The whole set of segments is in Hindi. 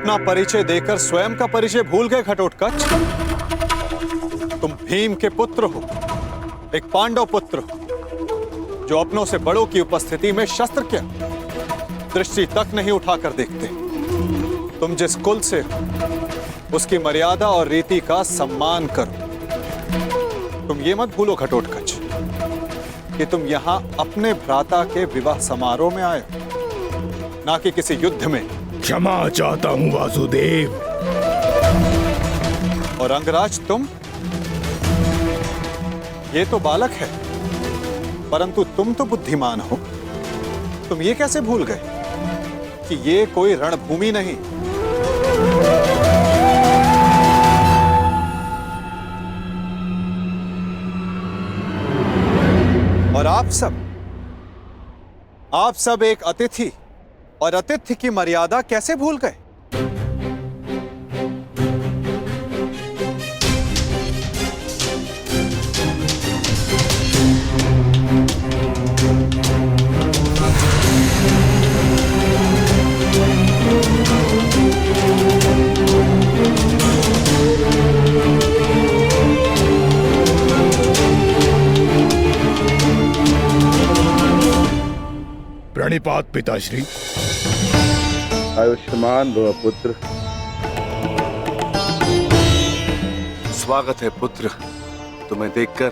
अपना परिचय देकर स्वयं का परिचय भूल गए घटोत्कच? तुम भीम के पुत्र हो, एक पांडव पुत्र हो, जो अपनों से बड़ों की उपस्थिति में शस्त्र क्या दृष्टि तक नहीं उठाकर देखते। तुम जिस कुल से हो, उसकी मर्यादा और रीति का सम्मान करो। तुम ये मत भूलो घटोत्कच कि तुम यहां अपने भ्राता के विवाह समारोह में आए हो, ना कि किसी युद्ध में। क्षमा चाहता हूं वासुदेव। और अंगराज तुम, ये तो बालक है, परंतु तुम तो बुद्धिमान हो। तुम ये कैसे भूल गए कि ये कोई रणभूमि नहीं, और आप सब एक अतिथि और अतिथि की मर्यादा कैसे भूल गए? प्रणिपात पिताश्री। आयुष्मान भव पुत्र। स्वागत है पुत्र, तुम्हें देखकर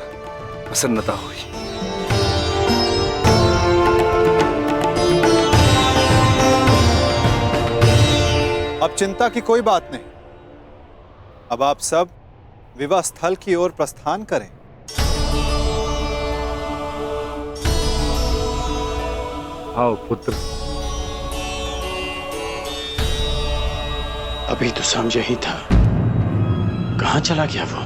प्रसन्नता हुई। अब चिंता की कोई बात नहीं। अब आप सब विवाह स्थल की ओर प्रस्थान करें। आओ पुत्र। अभी तो समझ ही था, कहां चला गया वो?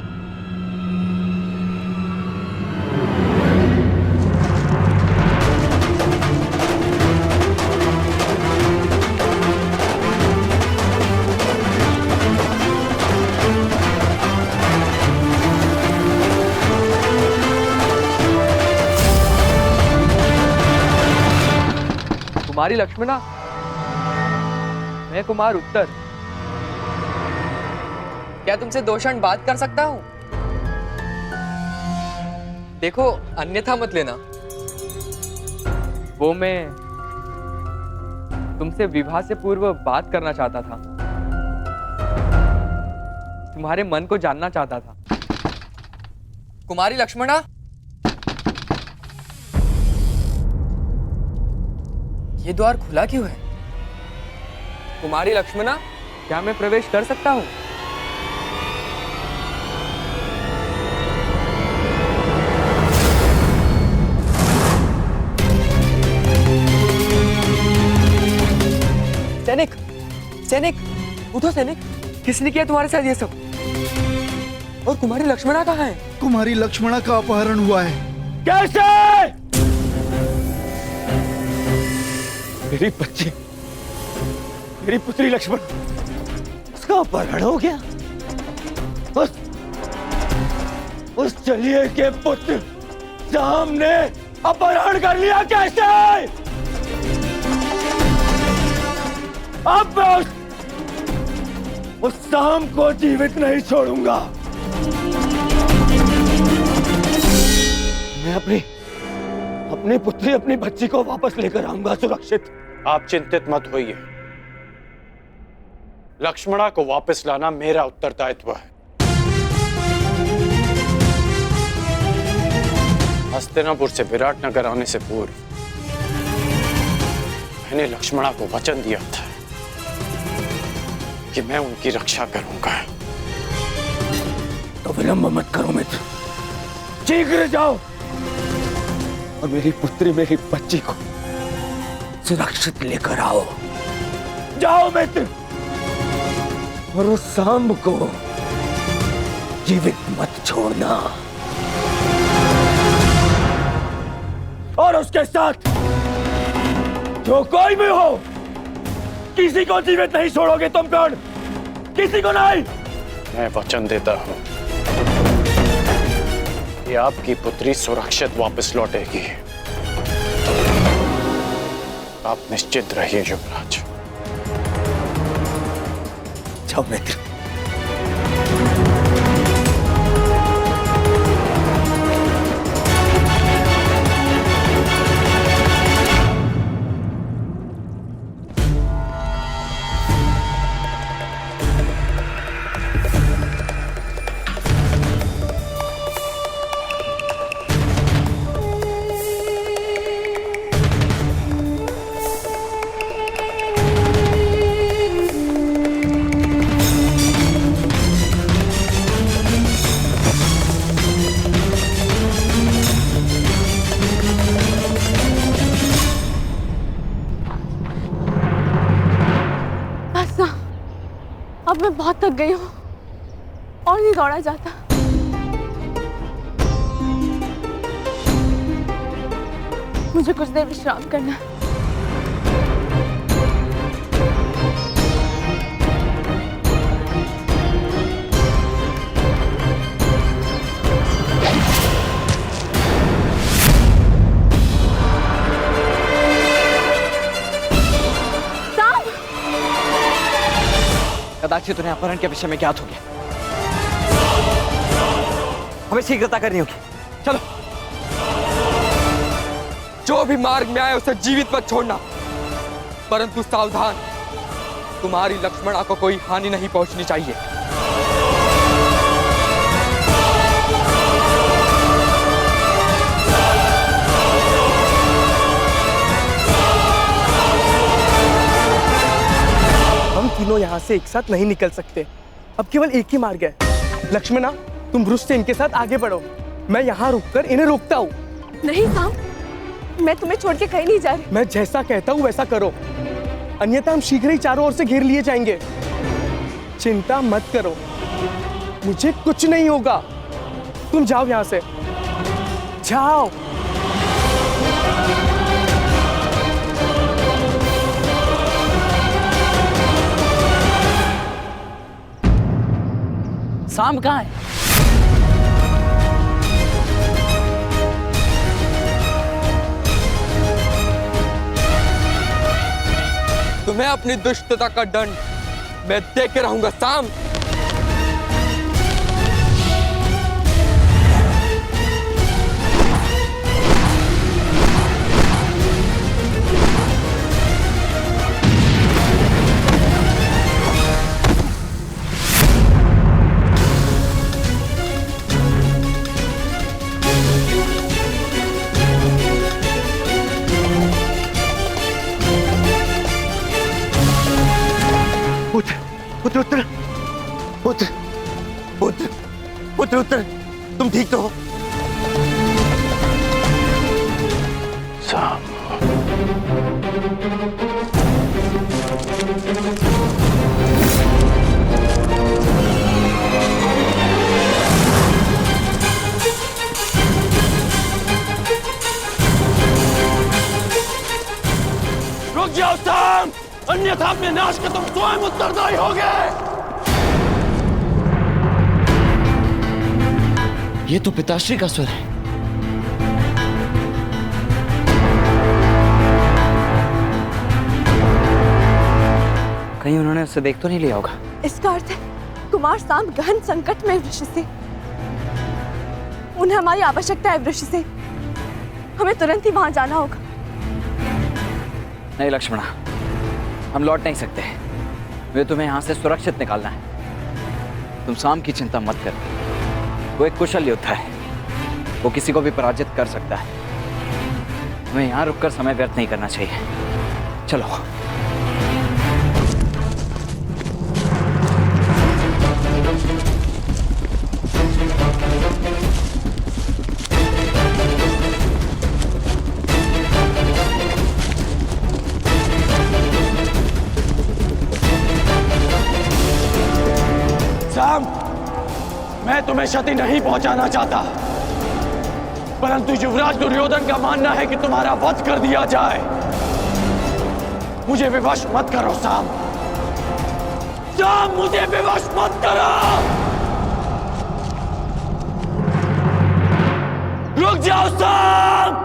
कुमारी लक्ष्मणा, मैं कुमार उत्तर। क्या तुमसे 2 क्षण बात कर सकता हूं? देखो, अन्यथा मत लेना। वो मैं तुमसे विवाह से पूर्व बात करना चाहता था, तुम्हारे मन को जानना चाहता था। कुमारी लक्ष्मणा, ये द्वार खुला क्यों है? कुमारी लक्ष्मणा, क्या मैं प्रवेश कर सकता हूं? सैनिक, सैनिक, उठो सैनिक। किसने किया तुम्हारे साथ ये सब? और कुमारी लक्ष्मणा कहाँ है? कुमारी लक्ष्मणा का अपहरण हुआ है। कैसे? मेरी बच्ची, मेरी पुत्री लक्ष्मण, उसका अपहरण हो गया। उस चलिए के पुत्र सामने अपहरण कर लिया। कैसे? अब मैं उस शाम को जीवित नहीं छोड़ूंगा। मैं अपनी पुत्री, अपनी बच्ची को वापस लेकर आऊंगा सुरक्षित। आप चिंतित मत होइए, लक्ष्मणा को वापस लाना मेरा उत्तरदायित्व है। हस्तिनापुर से विराटनगर आने से पूर्व मैंने लक्ष्मणा को वचन दिया था कि मैं उनकी रक्षा करूंगा। तो विलंब मत करो मित्र, शीघ्र जाओ और मेरी पुत्री, मेरी बच्ची को सुरक्षित लेकर आओ। जाओ मित्र, और उस सांब को जीवित मत छोड़ना। और उसके साथ जो कोई भी हो, किसी को जीवित नहीं छोड़ोगे तुम कर्ण, किसी को नहीं। मैं वचन देता हूं कि आपकी पुत्री सुरक्षित वापस लौटेगी। आप निश्चित रहिए युवराज। जाओ मित्र। अब मैं बहुत थक गई हूँ और नहीं दौड़ा जाता। मुझे कुछ देर विश्राम करना है। कदाचित उन्हें अपहरण के विषय में ज्ञात हो गया। हमें शीघ्रता करनी होगी। चलो। जो भी मार्ग में आए उसे जीवित मत छोड़ना, परंतु सावधान, तुम्हारी लक्ष्मणा को कोई हानि नहीं पहुंचनी चाहिए। हम तीनों यहाँ से एक साथ नहीं निकल सकते। अब केवल एक ही मार्ग है। लक्ष्मणा, तुम ब्रुश से इनके साथ आगे बढ़ो, मैं यहाँ रुककर इन्हें रोकता हूँ। नहीं साम, मैं तुम्हें छोड़ के कहीं नहीं जा रही। मैं जैसा कहता हूँ वैसा करो, अन्यथा हम शीघ्र ही चारों ओर से घेर लिए जाएंगे। चिंता मत करो, मुझे कुछ नहीं होगा। तुम जाओ यहाँ से, जाओ। शाम कहाँ है? तुम्हें अपनी दुष्टता का दंड मैं दे के रहूंगा शाम। पुत्र उत्तर, पुत्र पुत्र पुत्र उत्तर, तुम ठीक तो हो? साम, रुक जाओ शाम, अन्यथा अपने नाश के तुम स्वयं उत्तरदायी होगे। ये तो पिताश्री का स्वर है। कहीं उन्होंने उसे देख तो नहीं लिया होगा। इसका अर्थ है कुमार साम गहन संकट में वृक्ष से। उन्हें हमारी आवश्यकता है वृक्ष से। हमें तुरंत ही वहां जाना होगा। नहीं लक्ष्मणा, हम लौट नहीं सकते। वे तुम्हें यहाँ से सुरक्षित निकालना है। तुम शाम की चिंता मत कर। वो एक कुशल योद्धा है, वो किसी को भी पराजित कर सकता है। हमें यहाँ रुककर समय व्यर्थ नहीं करना चाहिए। चलो। शाम, मैं तुम्हें क्षति नहीं पहुंचाना चाहता, परंतु युवराज दुर्योधन का मानना है कि तुम्हारा वध कर दिया जाए। मुझे विवश मत करो शाम। शाम, मुझे विवश मत करो। रुक जाओ शाम।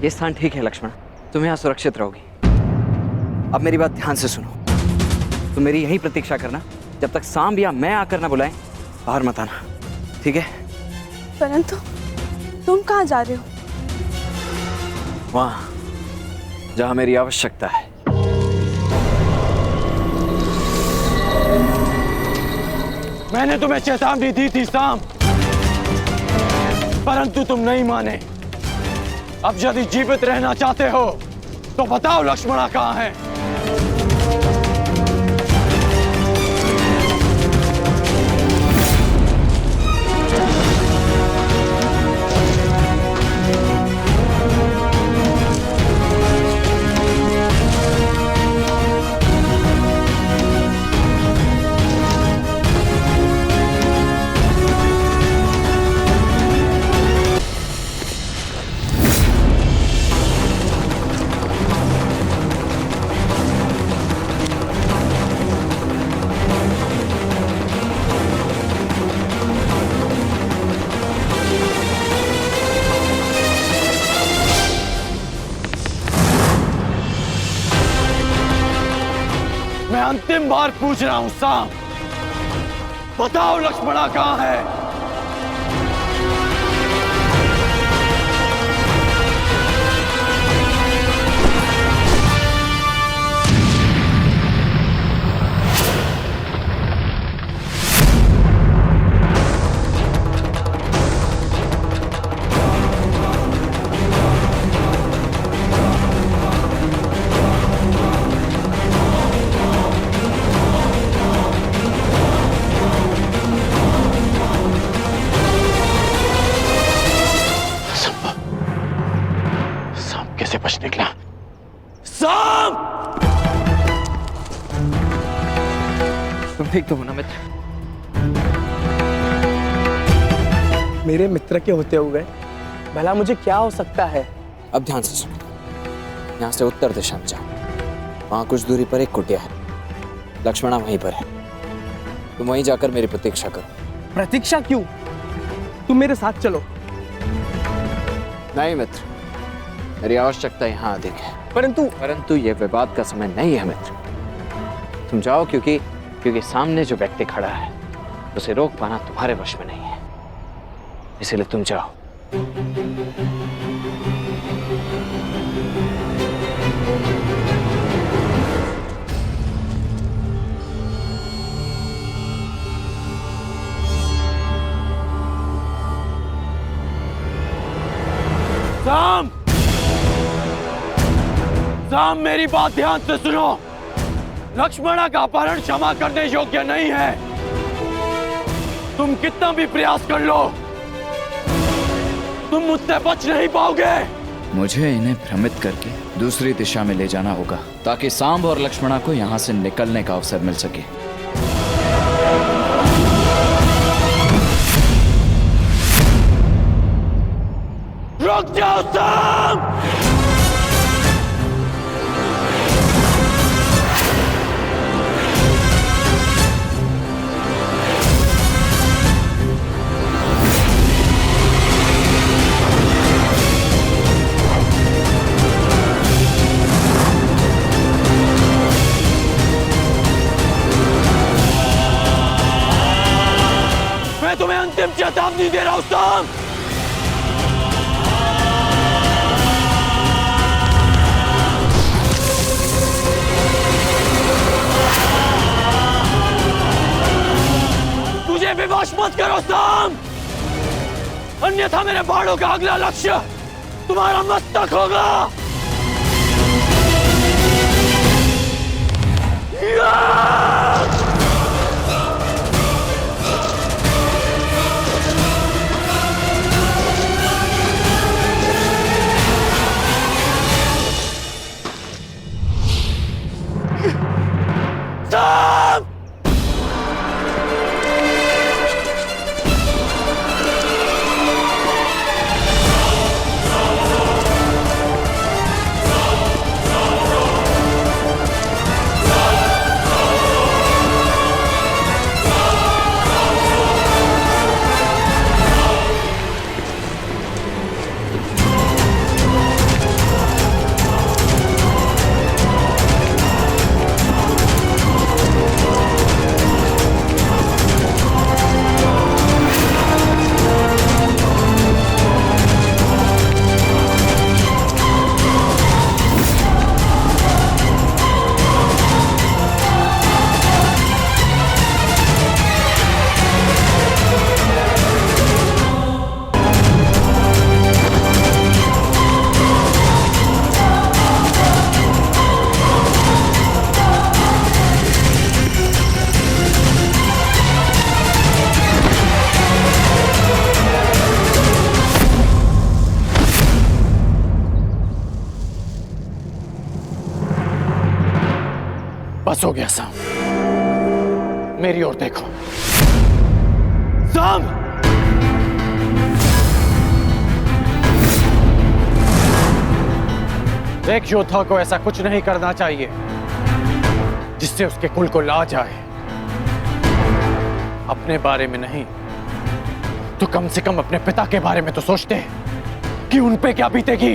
ये स्थान ठीक है लक्ष्मण, तुम यहाँ सुरक्षित रहोगी। अब मेरी बात ध्यान से सुनो, तुम मेरी यही प्रतीक्षा करना, जब तक सांब या मैं आकर ना बुलाएं, बाहर मत आना, ठीक है? परंतु तुम कहाँ जा रहे हो? वहां जहां मेरी आवश्यकता है। मैंने तुम्हें चेतावनी दी थी सांब, परंतु तुम नहीं माने। अब यदि जीवित रहना चाहते हो तो बताओ लक्ष्मणा कहाँ है? मैं अंतिम बार पूछ रहा हूं सांब, बताओ लक्ष्मणा कहाँ है? कैसे बच निकला? सांब! तुम ठीक तो हो ना मित्र? मेरे मित्र के होते हुए भला मुझे क्या हो सकता है? अब ध्यान से सुनो, यहाँ से उत्तर दिशा में जाओ, वहां कुछ दूरी पर एक कुटिया है, लक्ष्मणा वहीं पर है, तुम वहीं जाकर मेरी प्रतीक्षा करो। प्रतीक्षा क्यों? तुम मेरे साथ चलो। नहीं मित्र, मेरी आवश्यकता यहाँ अधिक है। परंतु यह विवाद का समय नहीं है मित्र। तुम जाओ, क्योंकि सामने जो व्यक्ति खड़ा है उसे रोक पाना तुम्हारे वश में नहीं है, इसलिए तुम जाओ। सांब! सांब, मेरी बात ध्यान से सुनो। लक्ष्मणा का अपहरण क्षमा करने योग्य नहीं है। तुम कितना भी प्रयास कर लो, तुम मुझसे बच नहीं पाओगे। मुझे इन्हें भ्रमित करके दूसरी दिशा में ले जाना होगा, ताकि सांब और लक्ष्मणा को यहाँ से निकलने का अवसर मिल सके। रुक जाओ सांब! मैं तुम्हें अंतिम चेतावनी दे रहा हूं सांब! मुझे विवश मत करो सांब, अन्यथा मेरे बाणों का अगला लक्ष्य तुम्हारा मस्तक होगा। सांब! बस हो गया साम। मेरी ओर देखो। साम! एक योद्धा को ऐसा कुछ नहीं करना चाहिए जिससे उसके कुल को लाज आए। अपने बारे में नहीं तो कम से कम अपने पिता के बारे में तो सोचते कि उन पे क्या बीतेगी।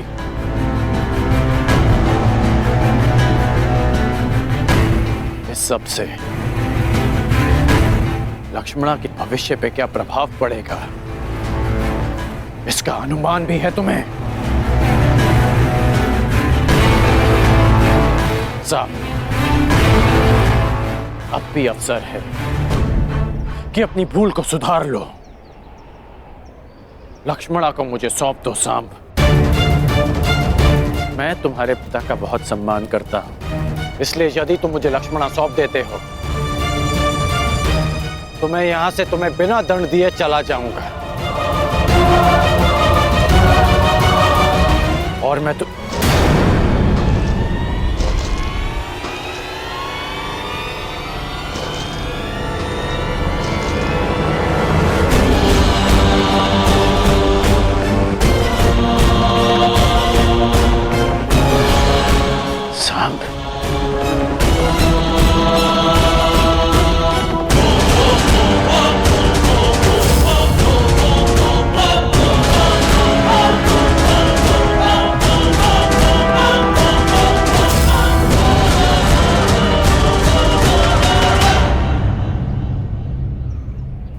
इस सब से लक्ष्मणा के भविष्य पे क्या प्रभाव पड़ेगा इसका अनुमान भी है तुम्हें। साहब, अब भी अवसर है कि अपनी भूल को सुधार लो। लक्ष्मणा को मुझे सौंप दो सांब। मैं तुम्हारे पिता का बहुत सम्मान करता हूं, इसलिए यदि तुम मुझे लक्ष्मणा सौंप देते हो तो मैं यहां से तुम्हें बिना दंड दिए चला जाऊंगा। और मैं तो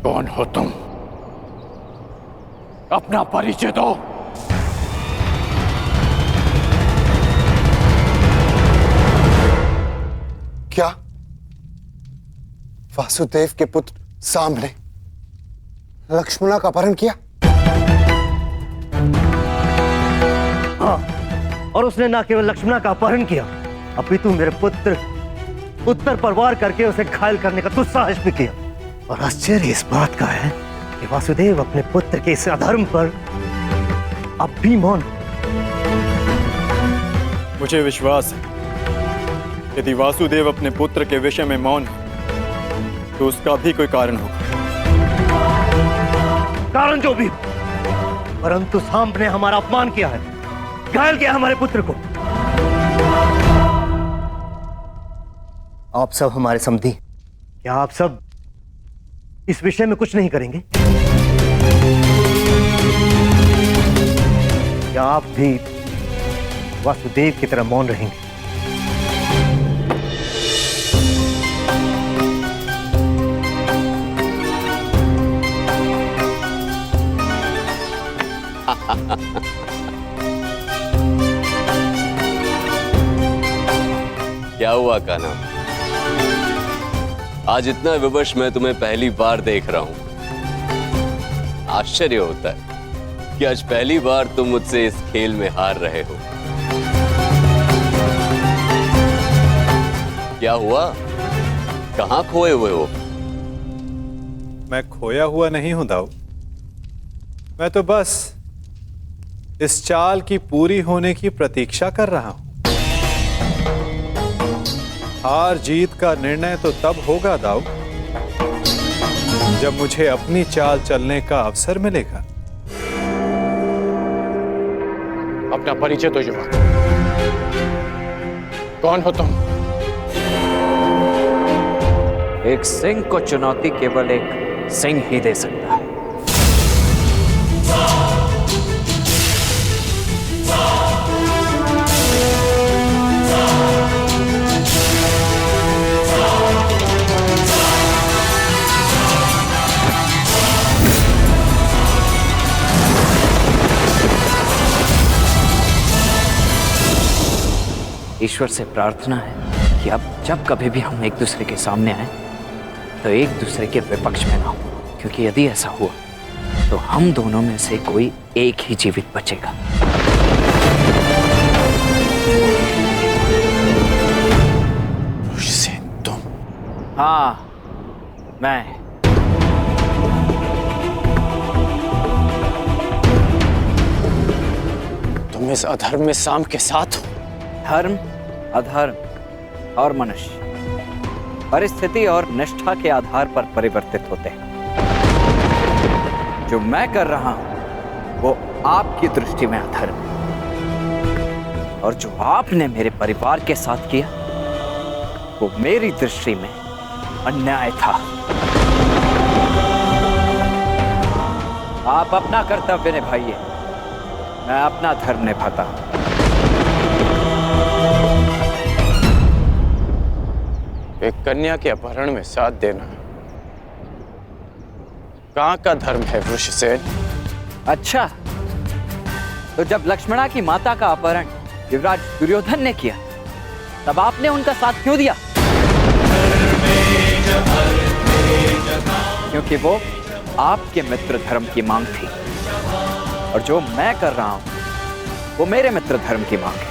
कौन हो तुम? अपना परिचय दो। क्या वासुदेव के पुत्र सांब ने लक्ष्मणा का अपहरण किया? हाँ, और उसने ना केवल लक्ष्मणा का अपहरण किया, अपितु मेरे पुत्र उत्तर पर वार करके उसे घायल करने का दुस्साहस भी किया। और आश्चर्य इस बात का है कि वासुदेव अपने पुत्र के इस अधर्म पर अब भी मौन। मुझे विश्वास है यदि वासुदेव अपने पुत्र के विषय में मौन है तो उसका भी कोई कारण होगा। कारण जो भी, परंतु सांब ने हमारा अपमान किया है, घायल किया हमारे पुत्र को। आप सब हमारे समधी, क्या आप सब इस विषय में कुछ नहीं करेंगे? क्या आप भी वासुदेव की तरह मौन रहेंगे? क्या हुआ कान्हा? आज इतना विवश मैं तुम्हें पहली बार देख रहा हूं। आश्चर्य होता है कि आज पहली बार तुम मुझसे इस खेल में हार रहे हो। क्या हुआ? कहां खोए हुए हो? मैं खोया हुआ नहीं हूं दाऊ। मैं तो बस इस चाल की पूरी होने की प्रतीक्षा कर रहा हूं। हार जीत का निर्णय तो तब होगा दाऊ जब मुझे अपनी चाल चलने का अवसर मिलेगा। अपना परिचय दो युवक। कौन हो तुम? एक सिंह को चुनौती केवल एक सिंह ही दे सकता है। ईश्वर से प्रार्थना है कि अब जब कभी भी हम एक दूसरे के सामने आए तो एक दूसरे के विपक्ष में ना हो, क्योंकि यदि ऐसा हुआ तो हम दोनों में से कोई एक ही जीवित बचेगा। तुम? हाँ, मैं। तुम इस अधर्म में सांब के साथ हो? धर्म, अधर्म और मनुष्य परिस्थिति और निष्ठा के आधार पर परिवर्तित होते हैं। जो मैं कर रहा हूं वो आपकी दृष्टि में अधर्म है, और जो आपने मेरे परिवार के साथ किया वो मेरी दृष्टि में अन्याय था। आप अपना कर्तव्य निभाइए, मैं अपना धर्म निभाता हूं। एक कन्या के अपहरण में साथ देना कहाँ का धर्म है वृषसेन? अच्छा, तो जब लक्ष्मणा की माता का अपहरण युवराज दुर्योधन ने किया तब आपने उनका साथ क्यों दिया? क्योंकि वो आपके मित्र धर्म की मांग थी, और जो मैं कर रहा हूं वो मेरे मित्र धर्म की मांग है।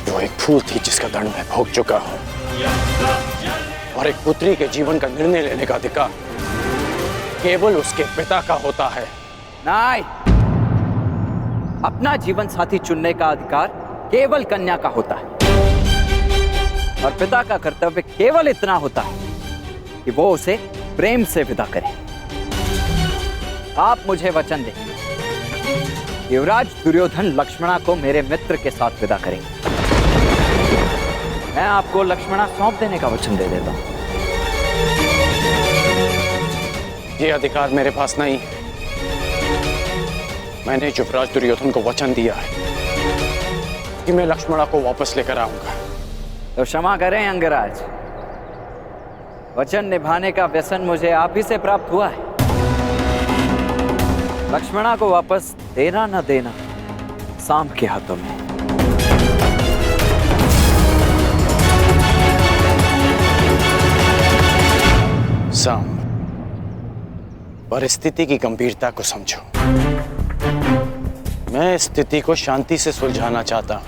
जो एक फूल थी जिसका दंड मैं भोग चुका हूं, और एक पुत्री के जीवन का निर्णय लेने का अधिकार केवल उसके पिता का होता है। नहीं, अपना जीवन साथी चुनने का अधिकार केवल कन्या का होता है, और पिता का कर्तव्य केवल इतना होता है कि वो उसे प्रेम से विदा करे। आप मुझे वचन दें, युवराज दुर्योधन लक्ष्मणा को मेरे मित्र के साथ विदा करेंगे। मैं आपको लक्ष्मणा सौंप देने का वचन दे देता हूं। ये अधिकार मेरे पास नहीं है। मैंने युवराज दुर्योधन को वचन दिया है कि मैं लक्ष्मणा को वापस लेकर आऊंगा। तो क्षमा करें अंगराज, वचन निभाने का व्यसन मुझे आप ही से प्राप्त हुआ है। लक्ष्मणा को वापस देना न देना सांब के हाथों में। सांब, परिस्थिति की गंभीरता को समझो। मैं स्थिति को शांति से सुलझाना चाहता हूं।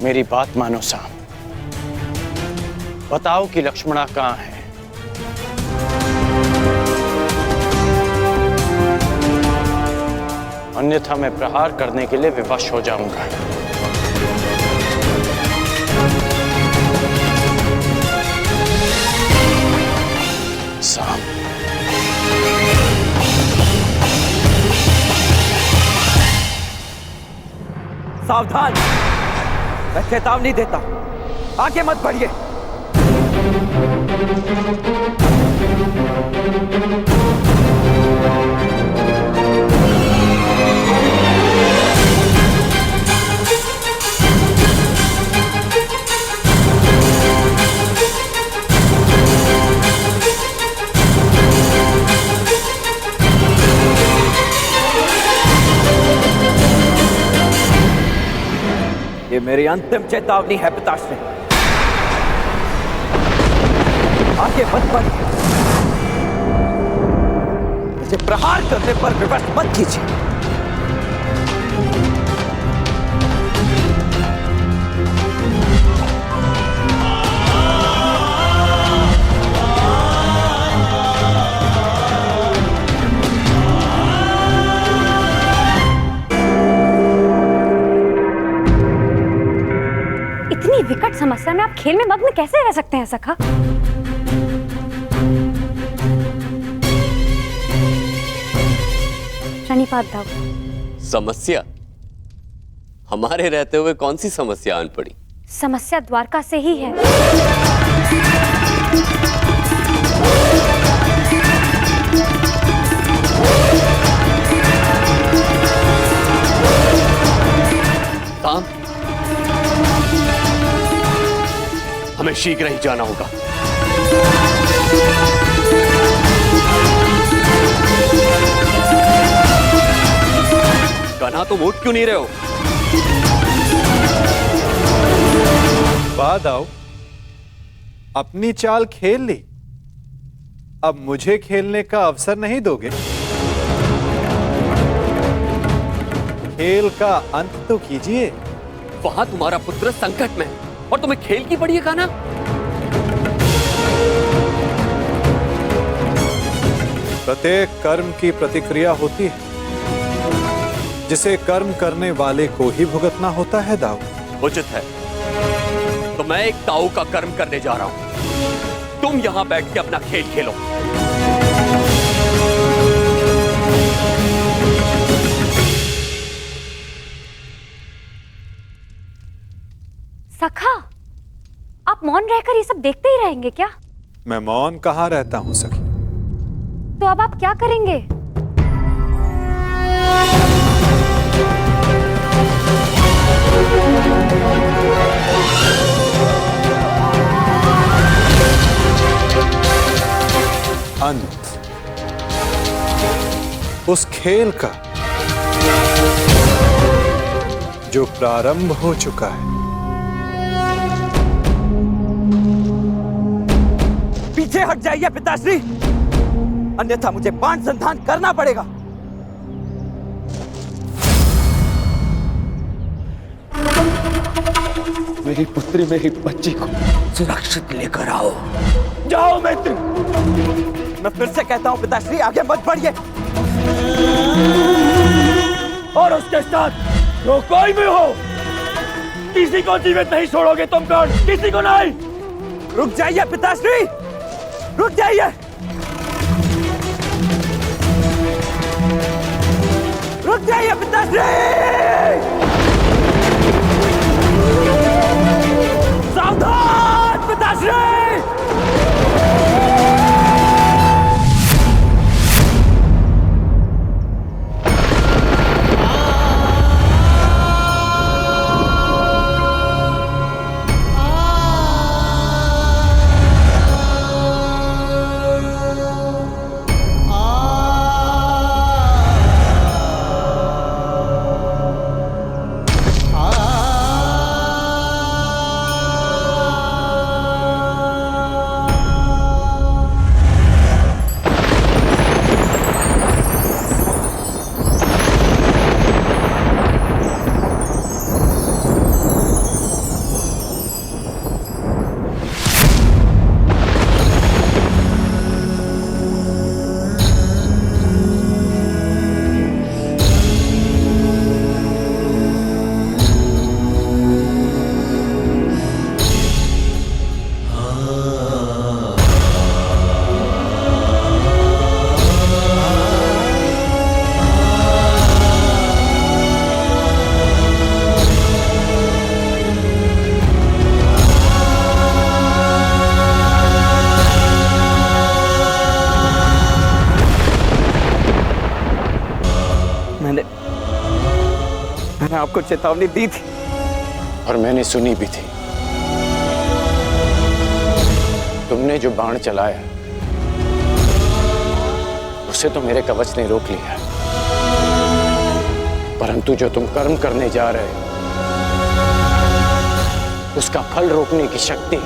मेरी बात मानो सांब, बताओ कि लक्ष्मणा कहां है? अन्यथा मैं प्रहार करने के लिए विवश हो जाऊंगा। सांब, सावधान, मैं चेतावनी देता हूं, आगे मत बढ़िए। ये मेरी अंतिम चेतावनी है पिताश्री, आगे मत बढ़िए। मुझे प्रहार करने पर विवश मत कीजिए। विकट समस्या में आप खेल में मग्न कैसे रह सकते हैं सखा? प्रणिपात दाऊ। समस्या? हमारे रहते हुए कौन सी समस्या आन पड़ी? समस्या द्वारका से ही है। सांब, हमें शीघ्र ही जाना होगा। कन्हा, तुम उठ क्यों नहीं रहे हो? बाद आओ, अपनी चाल खेल ली, अब मुझे खेलने का अवसर नहीं दोगे? खेल का अंत तो कीजिए। वहां तुम्हारा पुत्र संकट में और तुम्हें खेल की पड़ी है कान्हा? प्रत्येक कर्म की प्रतिक्रिया होती है। जिसे कर्म करने वाले को ही भुगतना होता है दाऊ। उचित है, तो मैं एक ताऊ का कर्म करने जा रहा हूं। तुम यहां बैठ के अपना खेल खेलो। सखा, आप मौन रहकर ये सब देखते ही रहेंगे क्या? मैं मौन कहाँ रहता हूं सखी। तो अब आप क्या करेंगे? अंत उस खेल का जो प्रारंभ हो चुका है। पीछे हट जाइए पिताश्री, अन्यथा मुझे बाण संधान करना पड़ेगा। मेरी पुत्री, मेरी बच्ची को सुरक्षित लेकर आओ। जाओ मित्र। मैं फिर से कहता हूं पिताश्री, आगे मत बढ़िए। और उसके साथ जो कोई भी हो, किसी को जीवित नहीं छोड़ोगे तुम। कौन? किसी को नहीं। रुक जाइए पिताश्री, रुक जाइए। रुक जाइए पिताश्री। सावधान पिताश्री। मैंने आपको चेतावनी दी थी और मैंने सुनी भी थी। तुमने जो बाण चलाया उसे तो मेरे कवच ने रोक लिया, परंतु जो तुम कर्म करने जा रहे हो उसका फल रोकने की शक्ति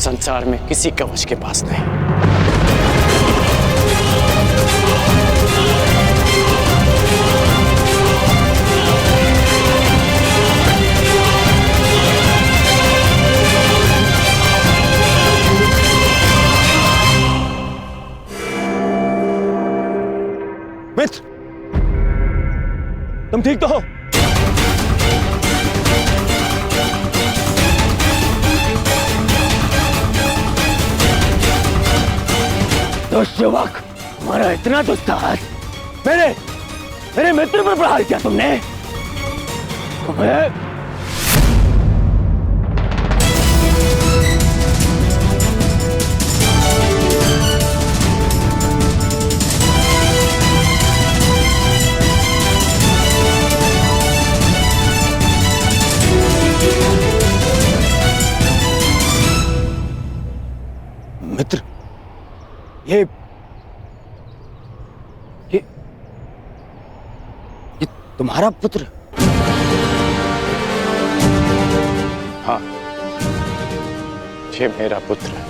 संसार में किसी कवच के पास नहीं। मित्र, तुम ठीक तो हो? दुष्यवक, हमारा इतना दुस्साहस मेरे मित्र पर प्रहार किया तुमने। तुम्हें मित्र, ये तुम्हारा पुत्र? हाँ, ये मेरा पुत्र है।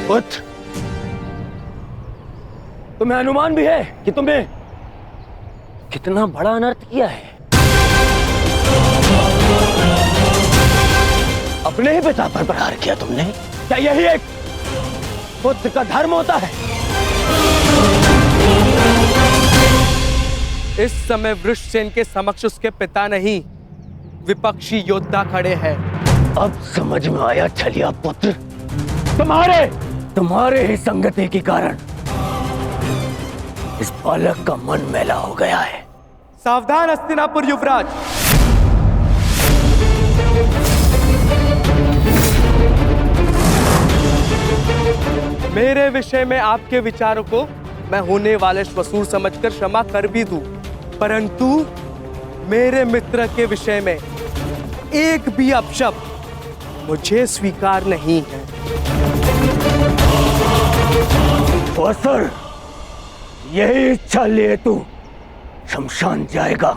पुत्र, तुम्हें अनुमान भी है कि तुमने कितना बड़ा अनर्थ किया है। अपने ही पिता पर प्रहार किया तुमने? क्या यही एक पुत्र का धर्म होता है? इस समय वृषसेन के समक्ष उसके पिता नहीं, विपक्षी योद्धा खड़े हैं। अब समझ में आया छलिया पुत्र, तुम्हारे ही संगति के कारण इस बालक का मन मैला हो गया है। सावधान हस्तिनापुर युवराज। मेरे विषय में आपके विचारों को मैं होने वाले श्वशुर समझकर क्षमा कर भी दूं, परंतु मेरे मित्र के विषय में एक भी अपशब्द मुझे स्वीकार नहीं है। वत्सल, यही इच्छा लिए तू शमशान जाएगा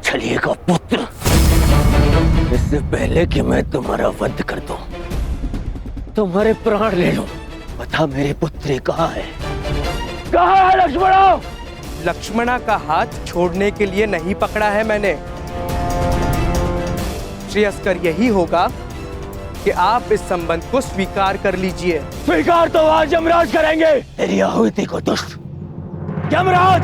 छलिए का पुत्र। इससे पहले कि मैं तुम्हारा वध कर दूं, तुम्हारे प्राण ले लूं, बता मेरी पुत्री कहाँ है? कहाँ है लक्ष्मणा? लक्ष्मणा का हाथ छोड़ने के लिए नहीं पकड़ा है मैंने। श्रेयस्कर यही होगा कि आप इस संबंध को स्वीकार कर लीजिए। स्वीकार तो आज यमराज करेंगे। तेरी आहुति को दुष्ट यमराज।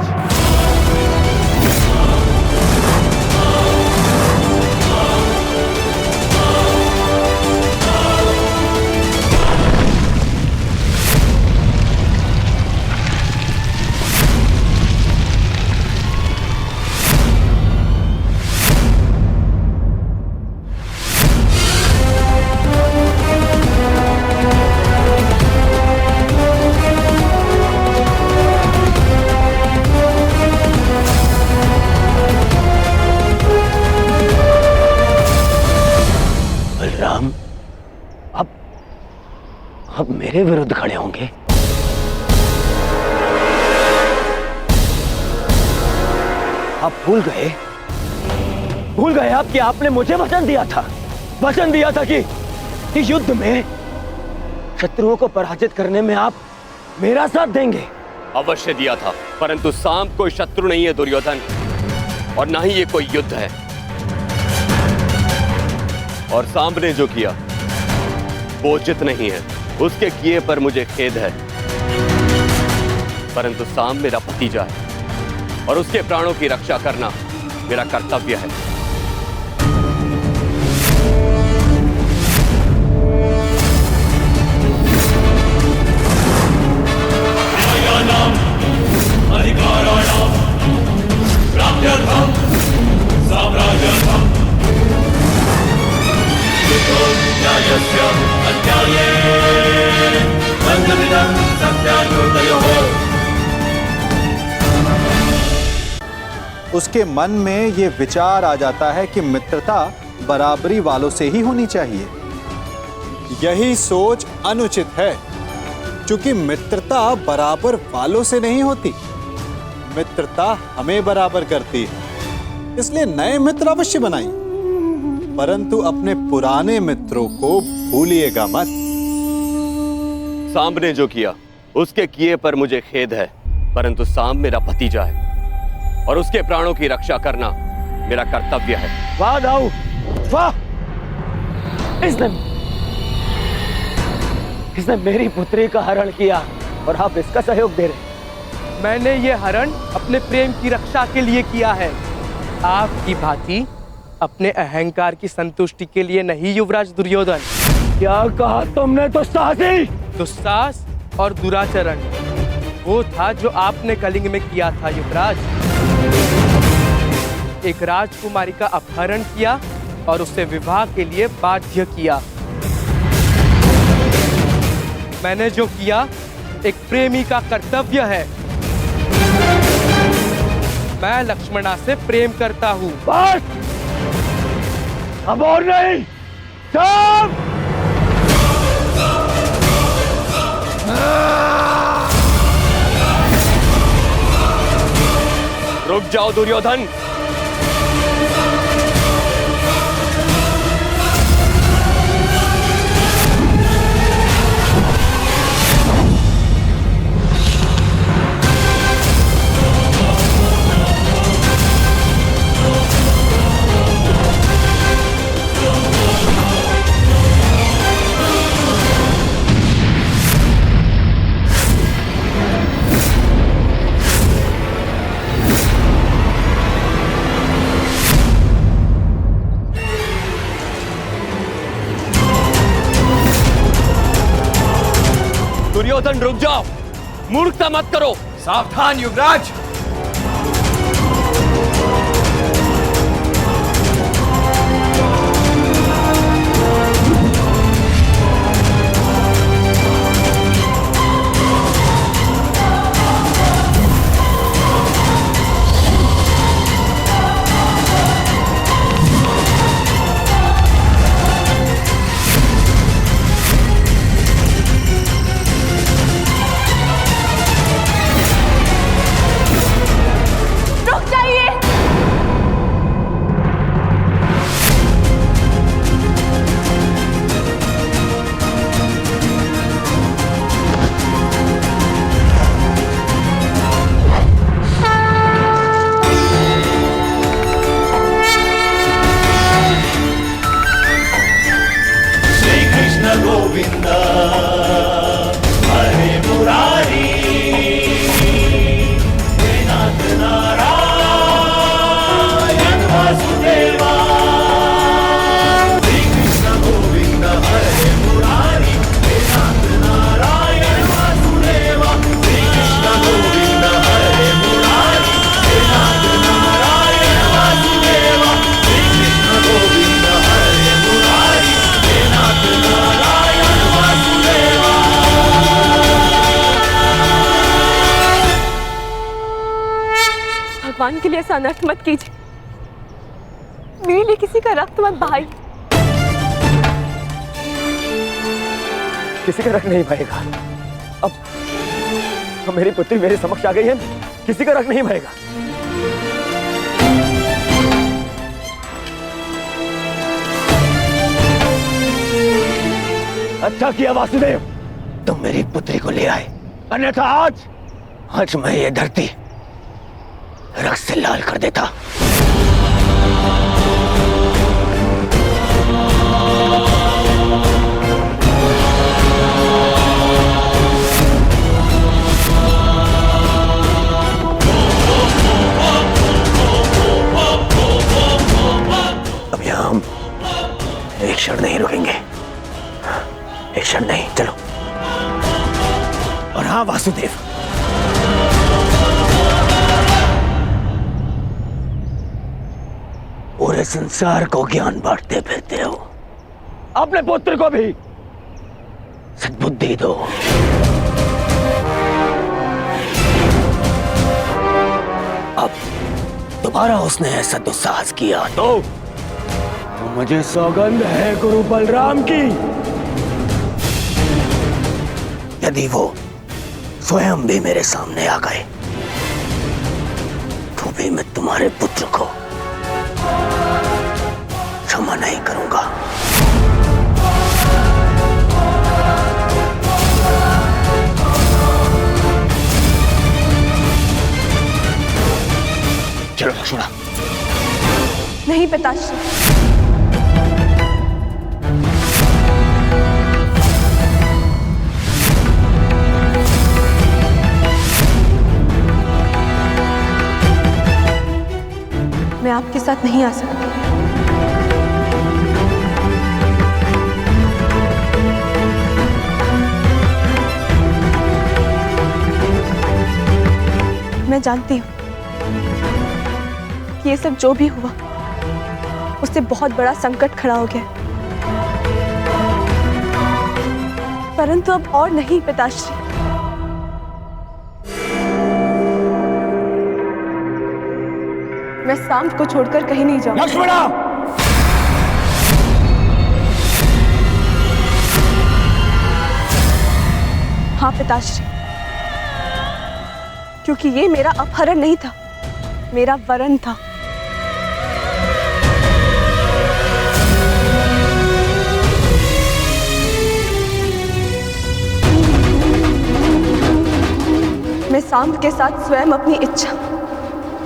अब मेरे विरुद्ध खड़े होंगे? आप भूल गए आप कि आपने मुझे वचन दिया था कि इस युद्ध में शत्रुओं को पराजित करने में आप मेरा साथ देंगे। अवश्य दिया था, परंतु सांब कोई शत्रु नहीं है दुर्योधन, और ना ही ये कोई युद्ध है। और सांब ने जो किया वो उचित नहीं है, उसके किए पर मुझे खेद है, परंतु सांब मेरा भतीजा है और उसके प्राणों की रक्षा करना मेरा कर्तव्य है। उसके मन में ये विचार आ जाता है कि मित्रता बराबरी वालों से ही होनी चाहिए। यही सोच अनुचित है, क्योंकि मित्रता बराबर वालों से नहीं होती, मित्रता हमें बराबर करती है। इसलिए नए मित्र अवश्य बनाइए, परंतु अपने पुराने मित्रों को भूलिएगा मत। सांब ने जो किया उसके किए पर मुझे खेद है, परंतु सांब मेरा भतीजा है और उसके प्राणों की रक्षा करना मेरा कर्तव्य है। वाह दाऊ, वाह! इसने मेरी पुत्री का हरण किया और आप इसका सहयोग दे रहे। मैंने ये हरण अपने प्रेम की रक्षा के लिए किया है, आपकी भांति अपने अहंकार की संतुष्टि के लिए नहीं युवराज दुर्योधन। क्या कहा तुमने? दुस्साहस और दुराचरण वो था जो आपने कलिंग में किया था युवराज। एक राजकुमारी का अपहरण किया और उससे विवाह के लिए बाध्य किया। मैंने जो किया एक प्रेमी का कर्तव्य है। मैं लक्ष्मणा से प्रेम करता हूँ। बस, अब और नहीं। सब रुक जाओ दुर्योधन। जाओ, मूर्खता मत करो। सावधान युवराज। भगवान के लिए ऐसा अनर्थ मत कीजिए। मेरे लिए किसी का रक्त मत बहाइए। किसी का रक्त नहीं बहेगा। अब मेरी पुत्री मेरे समक्ष आ गई है, किसी का रक्त नहीं बहेगा। अच्छा किया वासुदेव, तुम मेरी पुत्री को ले आए, अन्यथा आज मैं ये धरती रक्त से लाल कर देता। अब यहां हम एक क्षण नहीं रुकेंगे, एक क्षण नहीं, चलो। और हाँ वासुदेव, पूरे संसार को ज्ञान बांटते फिरते हो, अपने पुत्र को भी सद्बुद्धि दो। अब दोबारा उसने ऐसा दुस्साहस किया तो मुझे सौगंध है गुरु बलराम की, यदि वो स्वयं भी मेरे सामने आ गए तो भी मैं तुम्हारे पुत्र को क्षमा नहीं करूंगा। चलो लक्ष्मणा। नहीं पिताश्री, मैं आपके साथ नहीं आ सकती। मैं जानती हूँ कि ये सब जो भी हुआ उससे बहुत बड़ा संकट खड़ा हो गया, परंतु अब और नहीं पिताश्री। मैं सांब को छोड़कर कहीं नहीं जाऊंगी। लक्ष्मणा! हाँ पिताश्री, क्योंकि ये मेरा अपहरण नहीं था, मेरा वरन था। मैं सांब के साथ स्वयं अपनी इच्छा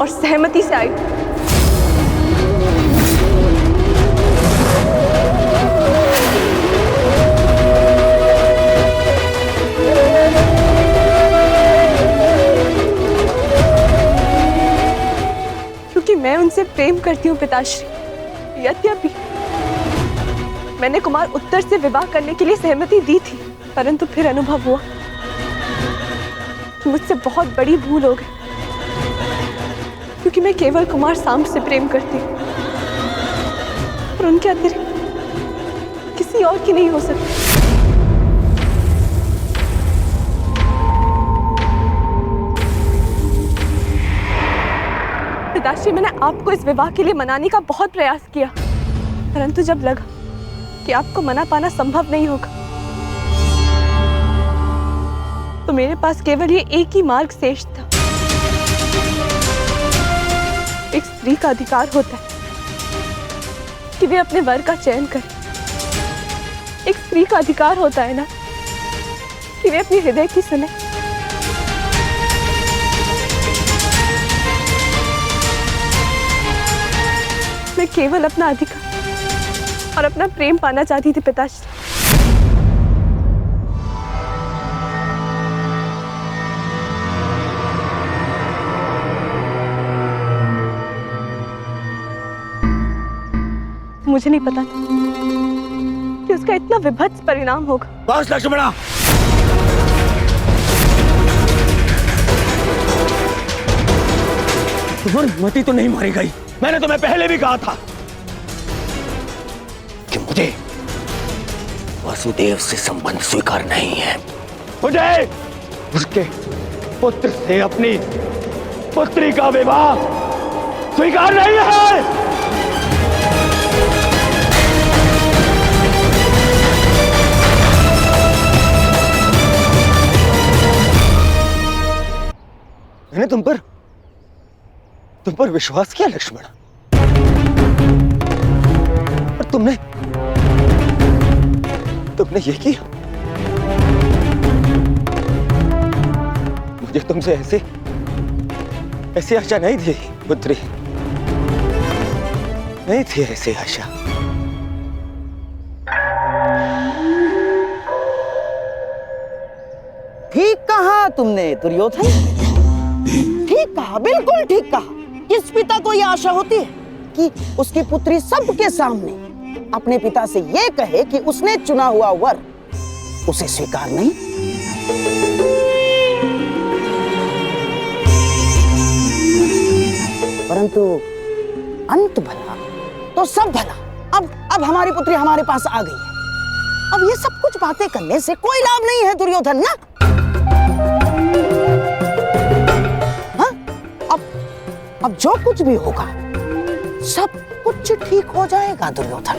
और सहमति से आई। क्योंकि मैं उनसे प्रेम करती हूँ पिताश्री। यद्यपि मैंने कुमार उत्तर से विवाह करने के लिए सहमति दी थी, परंतु फिर अनुभव हुआ कि मुझसे बहुत बड़ी भूल हो गई, क्योंकि मैं केवल कुमार सांब से प्रेम करती हूँ और उनके अतिरिक्त किसी और की नहीं हो सकती। पिताश्री, मैंने आपको इस विवाह के लिए मनाने का बहुत प्रयास किया, परंतु जब लगा कि आपको मना पाना संभव नहीं होगा, तो मेरे पास केवल ये एक ही मार्ग शेष था। एक स्त्री का अधिकार होता है कि वे अपने वर का चयन करे। एक स्त्री का अधिकार होता है ना कि वे अपने हृदय की सुने। मैं केवल अपना अधिकार और अपना प्रेम पाना चाहती थी पिताश्री। मुझे नहीं पता था कि उसका इतना विभत्स परिणाम होगा। बस लक्ष्मणा, तुम्हारी मति तो नहीं मारी गई। मैंने तुम्हें पहले भी कहा था कि मुझे वासुदेव से संबंध स्वीकार नहीं है। मुझे उसके पुत्र से अपनी पुत्री का विवाह स्वीकार नहीं है। मैंने तुम पर विश्वास किया लक्ष्मण, और तुमने ये किया। मुझे तुमसे ऐसी आशा नहीं थी पुत्री, नहीं थी ऐसी आशा। ठीक कहा तुमने दुर्योधन, ठीक कहा, बिल्कुल ठीक कहा। किस पिता को यह आशा होती है कि उसकी पुत्री सबके सामने अपने पिता से यह कहे कि उसने चुना हुआ वर उसे स्वीकार नहीं? परंतु अंत भला तो सब भला। अब हमारी पुत्री हमारे पास आ गई है। अब ये सब कुछ बातें करने से कोई लाभ नहीं है दुर्योधन ना। अब जो कुछ भी होगा सब कुछ ठीक हो जाएगा दुर्योधन,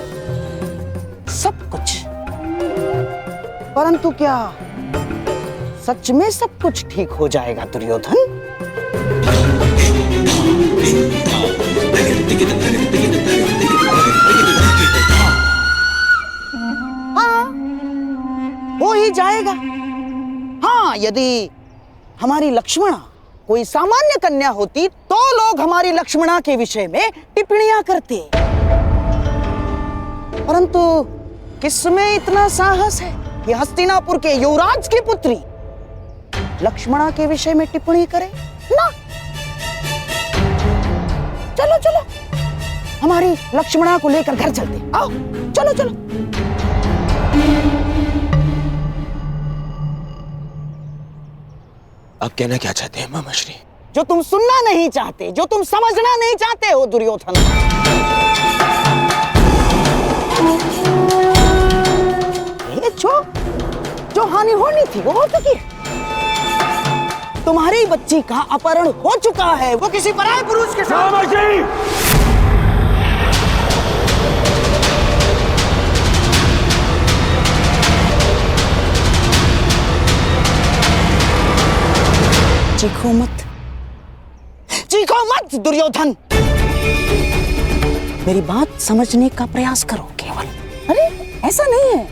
सब कुछ। परंतु क्या सच में सब कुछ ठीक हो जाएगा दुर्योधन? हाँ, हो ही जाएगा। हाँ, यदि हमारी लक्ष्मणा कोई सामान्य कन्या होती तो लोग हमारी लक्ष्मणा के विषय में टिप्पणियां करते, परंतु किसमें इतना साहस है कि हस्तिनापुर के युवराज की पुत्री लक्ष्मणा के विषय में टिप्पणी करे ना? चलो चलो, हमारी लक्ष्मणा को लेकर घर चलते। आओ, चलो चलो। आप कहना क्या चाहते हैं मामाश्री? जो तुम सुनना नहीं चाहते, जो तुम समझना नहीं चाहते हो दुर्योधन। ये जो हानि होनी थी वो हो चुकी है। तुम्हारी बच्ची का अपहरण हो चुका है, वो किसी पराये पुरुष के साथ। चीखो मत दुर्योधन, मेरी बात समझने का प्रयास करो केवल। अरे ऐसा नहीं है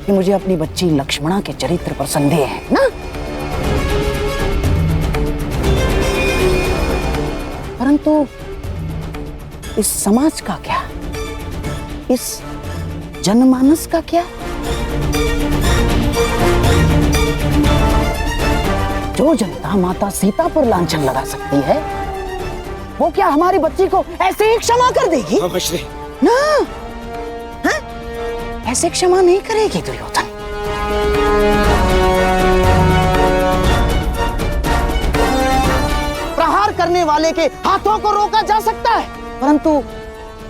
कि मुझे अपनी बच्ची लक्ष्मणा के चरित्र पर संदेह है ना, परंतु इस समाज का क्या, इस जनमानस का क्या? जो जनता माता सीता पर लांछन लगा सकती है, वो क्या हमारी बच्ची को ऐसे ही क्षमा कर देगी? ना, हाँ? ऐसे क्षमा नहीं करेगी दुर्योधन। करने वाले के हाथों को रोका जा सकता है, परंतु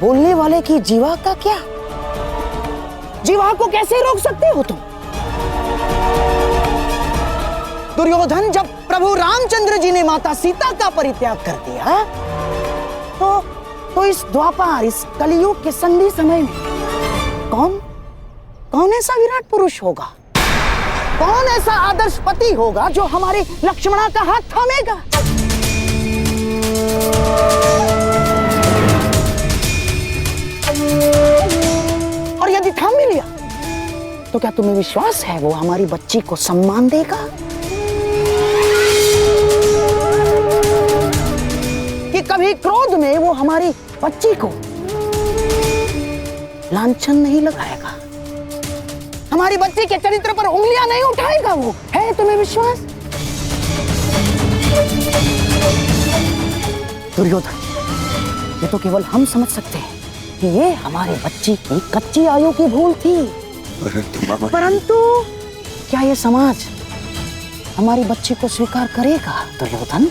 बोलने वाले की जीवा का क्या? जीवा को कैसे रोक सकते हो तुम? दुर्योधन, जब प्रभु रामचंद्र जी ने माता सीता का परित्याग कर दिया तो इस द्वापर, इस कलियुग के संधि समय में कौन ऐसा विराट पुरुष होगा, कौन ऐसा आदर्श पति होगा जो हमारे लक्ष्मणा का हाथ थामेगा? और यदि थाम भी लिया तो क्या तुम्हें विश्वास है वो हमारी बच्ची को सम्मान देगा? कि कभी क्रोध में वो हमारी बच्ची को लांछन नहीं लगाएगा, हमारी बच्ची के चरित्र पर उंगलियां नहीं उठाएगा? वो है तुम्हें विश्वास? दुर्योधन, ये तो केवल हम समझ सकते हैं कि ये हमारी बच्ची की कच्ची आयु की भूल थी, परंतु क्या ये समाज हमारी बच्ची को स्वीकार करेगा? दुर्योधन,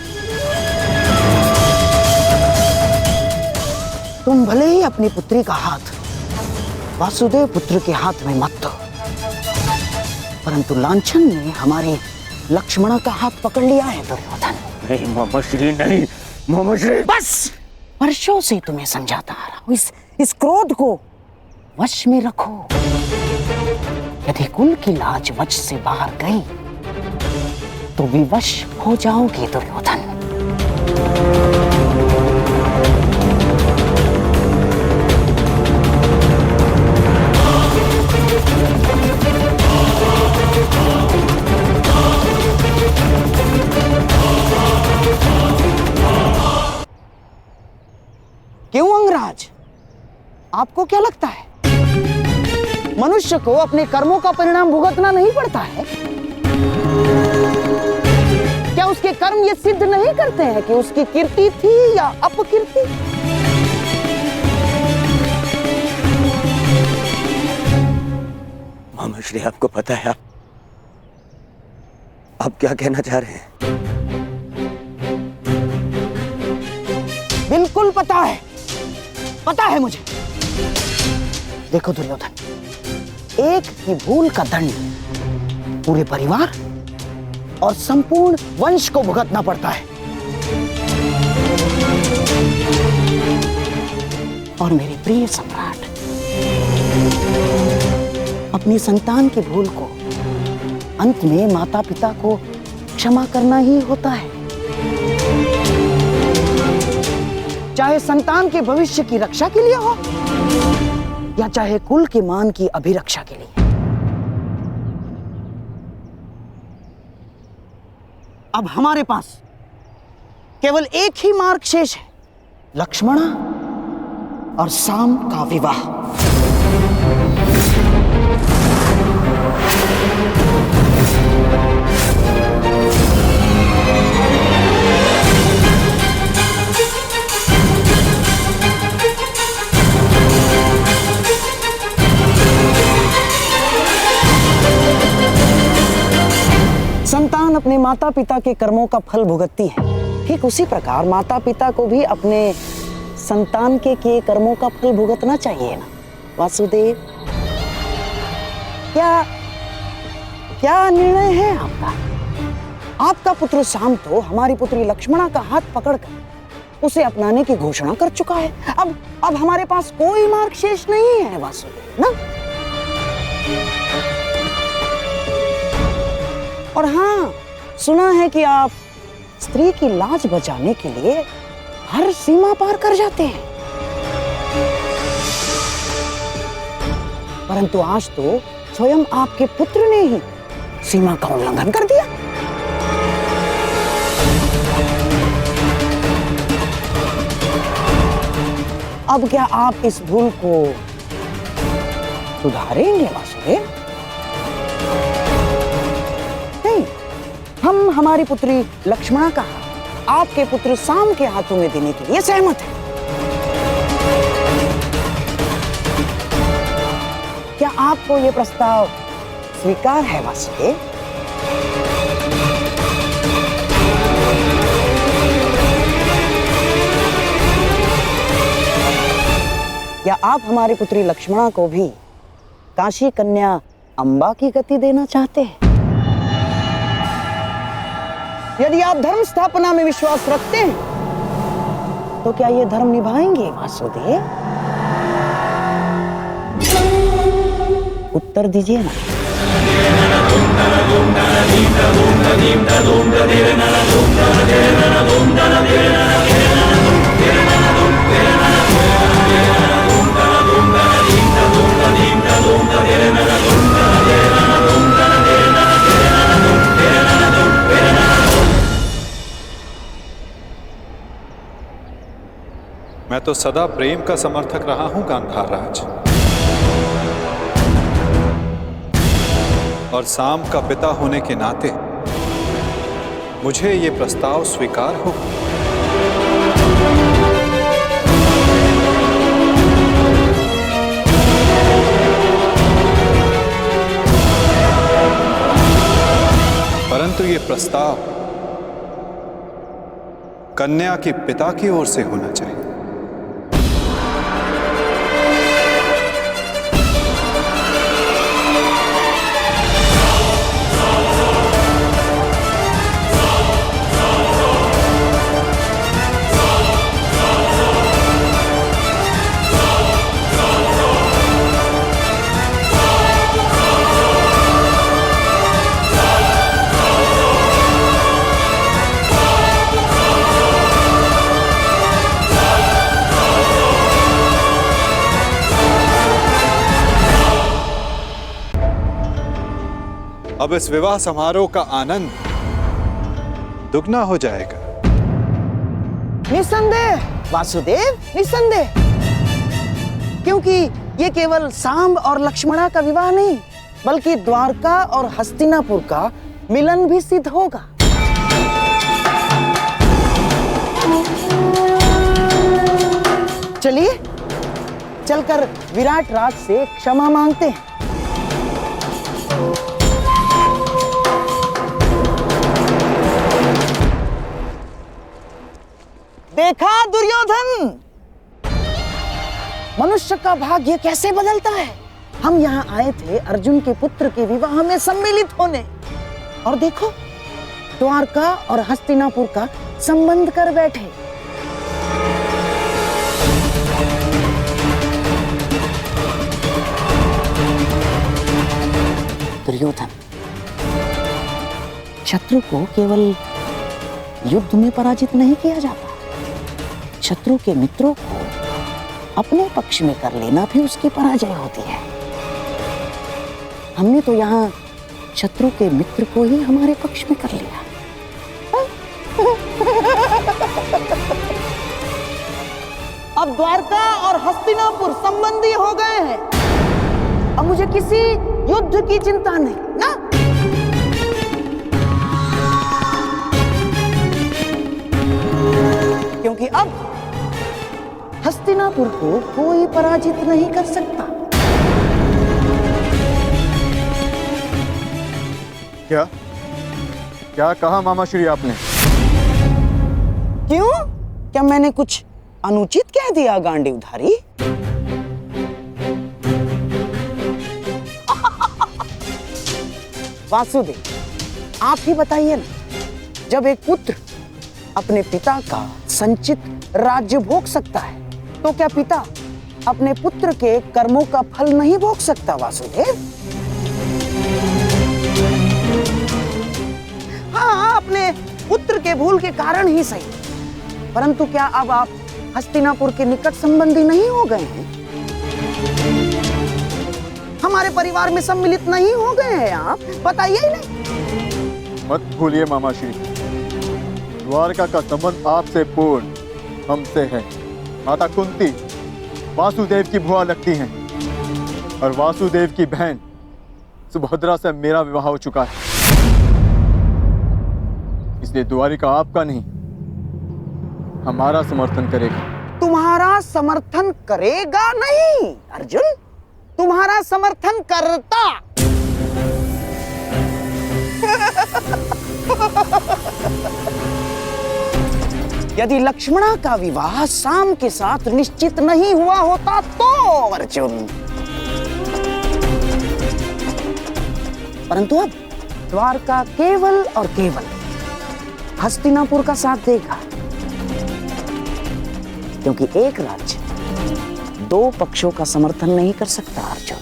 तुम भले ही अपनी पुत्री का हाथ वासुदेव पुत्र के हाथ में मत दो, परंतु लांछन ने हमारे लक्ष्मणा का हाथ पकड़ लिया है दुर्योधन। नहीं मामाश्री, नहीं मामाश्री। बस वर्षों से तुम्हें समझाता आ रहा हूं, इस क्रोध को वश में रखो। यदि कुल की लाज वश से बाहर गई तो विवश हो जाओगे दुर्योधन। क्यों अंगराज, आपको क्या लगता है मनुष्य को अपने कर्मों का परिणाम भुगतना नहीं पड़ता है? क्या उसके कर्म ये सिद्ध नहीं करते हैं कि उसकी कीर्ति थी या अपकीर्ति? मामाश्री, आपको पता है आप क्या कहना चाह रहे हैं? बिल्कुल पता है मुझे। देखो दुर्योधन, एक ही भूल का दंड पूरे परिवार और संपूर्ण वंश को भुगतना पड़ता है। और मेरे प्रिय सम्राट, अपनी संतान की भूल को अंत में माता पिता को क्षमा करना ही होता है, चाहे संतान के भविष्य की रक्षा के लिए हो या चाहे कुल के मान की अभिरक्षा के लिए। अब हमारे पास केवल एक ही मार्ग शेष है, लक्ष्मणा और साम का विवाह। संतान अपने माता पिता के कर्मों का फल भुगतती है, ठीक उसी प्रकार माता पिता को भी अपने संतान के किए कर्मों का फल भुगतना चाहिए ना वासुदेव? क्या निर्णय है आपका? आपका पुत्र साम तो हमारी पुत्री लक्ष्मणा का हाथ पकड़कर उसे अपनाने की घोषणा कर चुका है। अब हमारे पास कोई मार्ग शेष नहीं है वासुदेव ना। और हाँ, सुना है कि आप स्त्री की लाज बचाने के लिए हर सीमा पार कर जाते हैं, परंतु आज तो स्वयं आपके पुत्र ने ही सीमा का उल्लंघन कर दिया। अब क्या आप इस भूल को सुधारेंगे वासुदेव? नहीं, हम हमारी पुत्री लक्ष्मणा का आपके पुत्र साम के हाथों में देने के लिए सहमत हैं। क्या आपको यह प्रस्ताव स्वीकार है वासुदेव? क्या आप हमारी पुत्री लक्ष्मणा को भी काशी कन्या अंबा की गति देना चाहते हैं? यदि आप धर्म स्थापना में विश्वास रखते हैं तो क्या ये धर्म निभाएंगे वासुदेव? उत्तर दीजिए ना। मैं तो सदा प्रेम का समर्थक रहा हूं गांधार राज, और साम का पिता होने के नाते मुझे ये प्रस्ताव स्वीकार हो। परंतु ये प्रस्ताव कन्या के पिता की ओर से होना चाहिए। अब इस विवाह समारोह का आनंद दुगना हो जाएगा। निसंदेह वासुदेव, निसंदेह, क्योंकि ये केवल सांब और लक्ष्मणा का विवाह नहीं बल्कि द्वारका और हस्तिनापुर का मिलन भी सिद्ध होगा। चलिए चलकर विराट राज से क्षमा मांगते हैं। देखा दुर्योधन, मनुष्य का भाग्य कैसे बदलता है। हम यहाँ आए थे अर्जुन के पुत्र के विवाह में सम्मिलित होने, और देखो द्वारका और हस्तिनापुर का संबंध कर बैठे। दुर्योधन, शत्रु को केवल युद्ध में पराजित नहीं किया जाता, शत्रु के मित्रों को अपने पक्ष में कर लेना भी उसकी पराजय होती है। हमने तो यहाँ शत्रु के मित्र को ही हमारे पक्ष में कर लिया। अब द्वारका और हस्तिनापुर संबंधी हो गए हैं। अब मुझे किसी युद्ध की चिंता नहीं ना। क्योंकि अब हस्तिनापुर को कोई पराजित नहीं कर सकता। क्या क्या कहा मामा श्री आपने? क्यों? क्या मैंने कुछ अनुचित कह दिया गांडीवधारी? वासुदेव, आप ही बताइए ना, जब एक पुत्र अपने पिता का संचित राज्य भोग सकता है तो क्या पिता अपने पुत्र के कर्मों का फल नहीं भोग सकता? वासुदेव, हाँ, अपने पुत्र के भूल के कारण ही सही, परंतु क्या अब आप हस्तिनापुर के निकट संबंधी नहीं हो गए हैं? हमारे परिवार में सम्मिलित नहीं हो गए हैं आप? बताइए ही नहीं। मत भूलिए मामा श्री, द्वारका का संबंध आपसे पूर्ण हमसे है। माता कुंती वासुदेव की बुआ लगती हैं और वासुदेव की बहन सुभद्रा से मेरा विवाह हो चुका है, इसलिए द्वारिका आपका नहीं हमारा समर्थन करेगा। तुम्हारा समर्थन करेगा नहीं अर्जुन, तुम्हारा समर्थन करता। यदि लक्ष्मणा का विवाह साम के साथ निश्चित नहीं हुआ होता तो अर्जुन, परंतु अब द्वारका केवल और केवल हस्तिनापुर का साथ देगा, क्योंकि एक राज्य दो पक्षों का समर्थन नहीं कर सकता अर्जुन।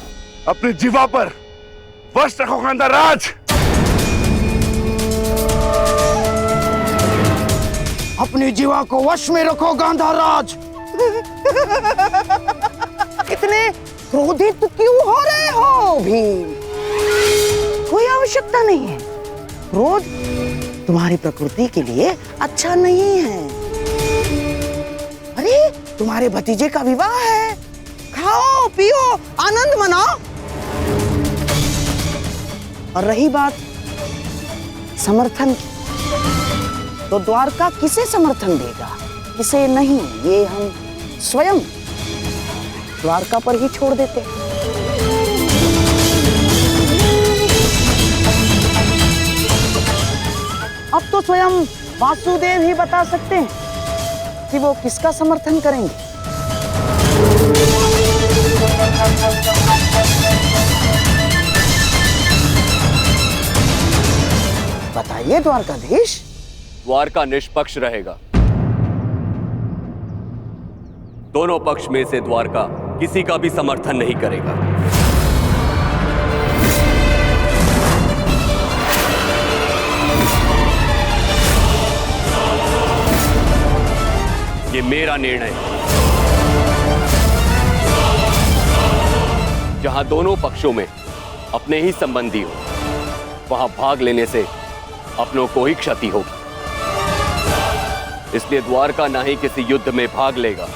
अपनी जीवा पर वश रखो गांधाराज। अपनी जीवा को वश में रखो गांधाराज। इतने क्रोधित क्यों हो रहे हो भीम? कोई आवश्यकता नहीं है। क्रोध तुम्हारी प्रकृति के लिए अच्छा नहीं है। अरे तुम्हारे भतीजे का विवाह है, खाओ पियो आनंद मनाओ। और रही बात समर्थन की, तो द्वारका किसे समर्थन देगा किसे नहीं, ये हम स्वयं द्वारका पर ही छोड़ देते हैं। अब तो स्वयं वासुदेव ही बता सकते हैं कि वो किसका समर्थन करेंगे। बताइए द्वारकाधीश। द्वारका निष्पक्ष रहेगा। दोनों पक्ष में से द्वारका किसी का भी समर्थन नहीं करेगा। ये मेरा निर्णय है। जहां दोनों पक्षों में अपने ही संबंधी हो, वहां भाग लेने से अपनों को ही क्षति होगी। इसलिए द्वारका ना ही किसी युद्ध में भाग लेगा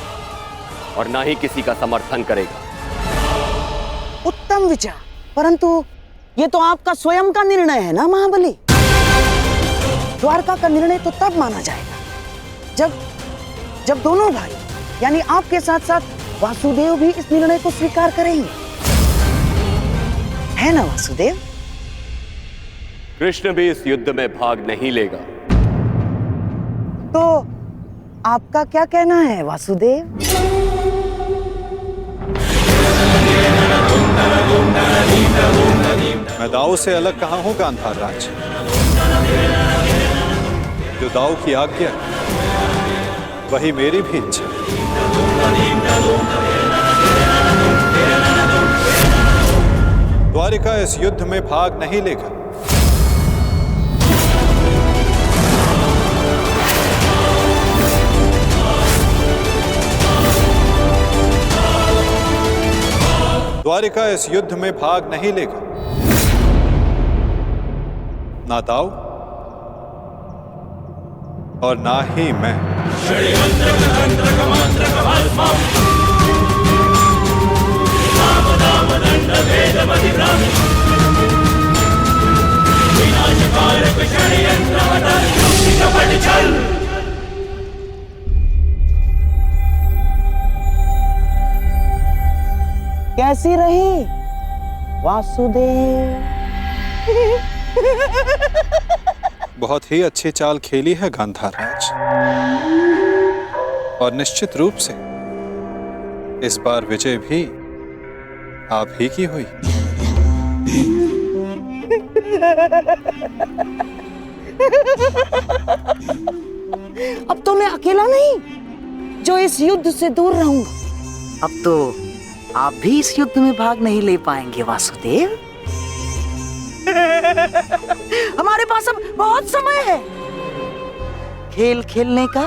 और ना ही किसी का समर्थन करेगा। उत्तम विचार, परंतु ये तो आपका स्वयं का निर्णय है ना महाबली। द्वारका का निर्णय तो तब माना जाएगा जब दोनों भाई यानी आपके साथ साथ वासुदेव भी इस निर्णय को स्वीकार करेंगे, है ना वासुदेव? कृष्ण भी इस युद्ध में भाग नहीं लेगा। तो आपका क्या कहना है वासुदेव? मैं दाऊ से अलग कहाँ हूँ गांधारराज। जो दाऊ की आज्ञा वही मेरी भी इच्छा। द्वारिका इस युद्ध में भाग नहीं लेगा। द्वारिका इस युद्ध में भाग नहीं लेगा। ना दाऊ और ना ही मैं। कैसी रही वासुदेव? बहुत ही अच्छी चाल खेली है गांधारराज, और निश्चित रूप से इस बार विजय भी आप ही की हुई। अब तो मैं अकेला नहीं जो इस युद्ध से दूर रहूंगा। अब तो आप भी इस युद्ध में भाग नहीं ले पाएंगे वासुदेव। हमारे पास अब बहुत समय है खेल खेलने का,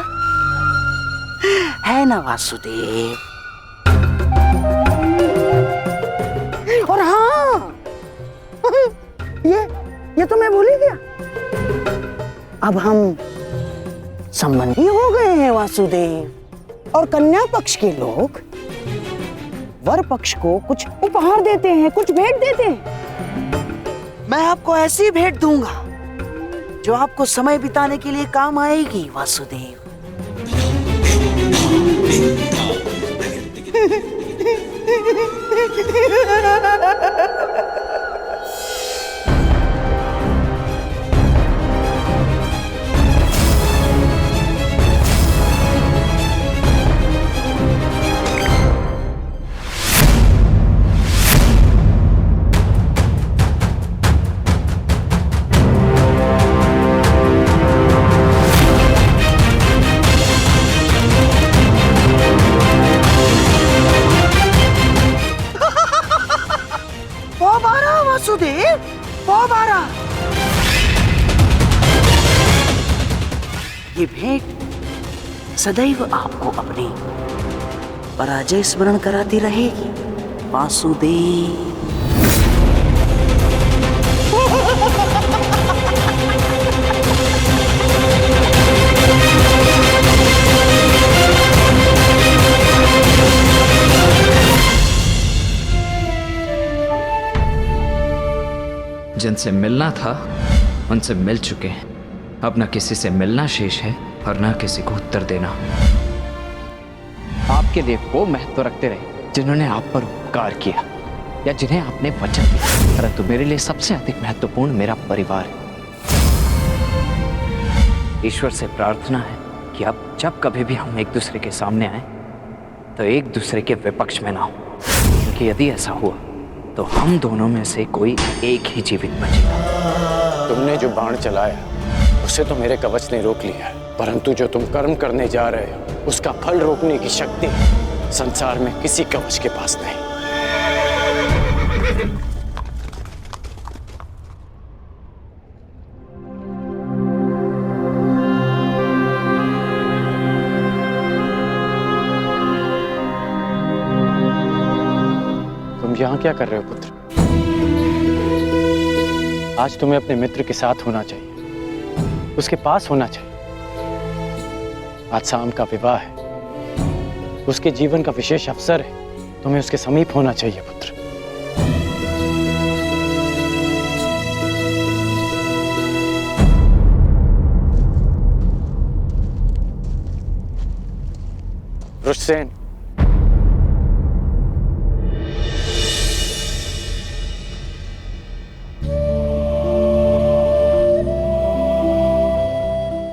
है ना वासुदेव? और हाँ, ये तो मैं भूल ही गया। अब हम संबंधी हो गए हैं वासुदेव, और कन्या पक्ष के लोग वर पक्ष को कुछ उपहार देते हैं, कुछ भेंट देते हैं। मैं आपको ऐसी भेंट दूंगा जो आपको समय बिताने के लिए काम आएगी वासुदेव। वासुदेव वो मारा। ये भेंट सदैव आपको अपनी पराजय स्मरण कराती रहेगी वासुदेव। जिनसे मिलना था उनसे मिल चुके हैं। अब न किसी से मिलना शेष है और न किसी को उत्तर देना। आपके लिए वो महत्व रखते रहे जिन्होंने आप पर उपकार किया या जिन्हें आपने वचन दिया, परंतु मेरे लिए सबसे अधिक महत्वपूर्ण मेरा परिवार है। ईश्वर से प्रार्थना है कि अब जब कभी भी हम एक दूसरे के सामने आए तो एक दूसरे के विपक्ष में ना हो, क्योंकि यदि ऐसा हुआ तो हम दोनों में से कोई एक ही जीवित बचेगा। तुमने जो बाण चलाया उसे तो मेरे कवच ने रोक लिया है, परंतु जो तुम कर्म करने जा रहे हो उसका फल रोकने की शक्ति संसार में किसी कवच के पास नहीं। तुम यहां क्या कर रहे हो पुत्र? आज तुम्हें अपने मित्र के साथ होना चाहिए, उसके पास होना चाहिए। आज शाम का विवाह है, उसके जीवन का विशेष अवसर है, तुम्हें उसके समीप होना चाहिए पुत्र। वृषसेन,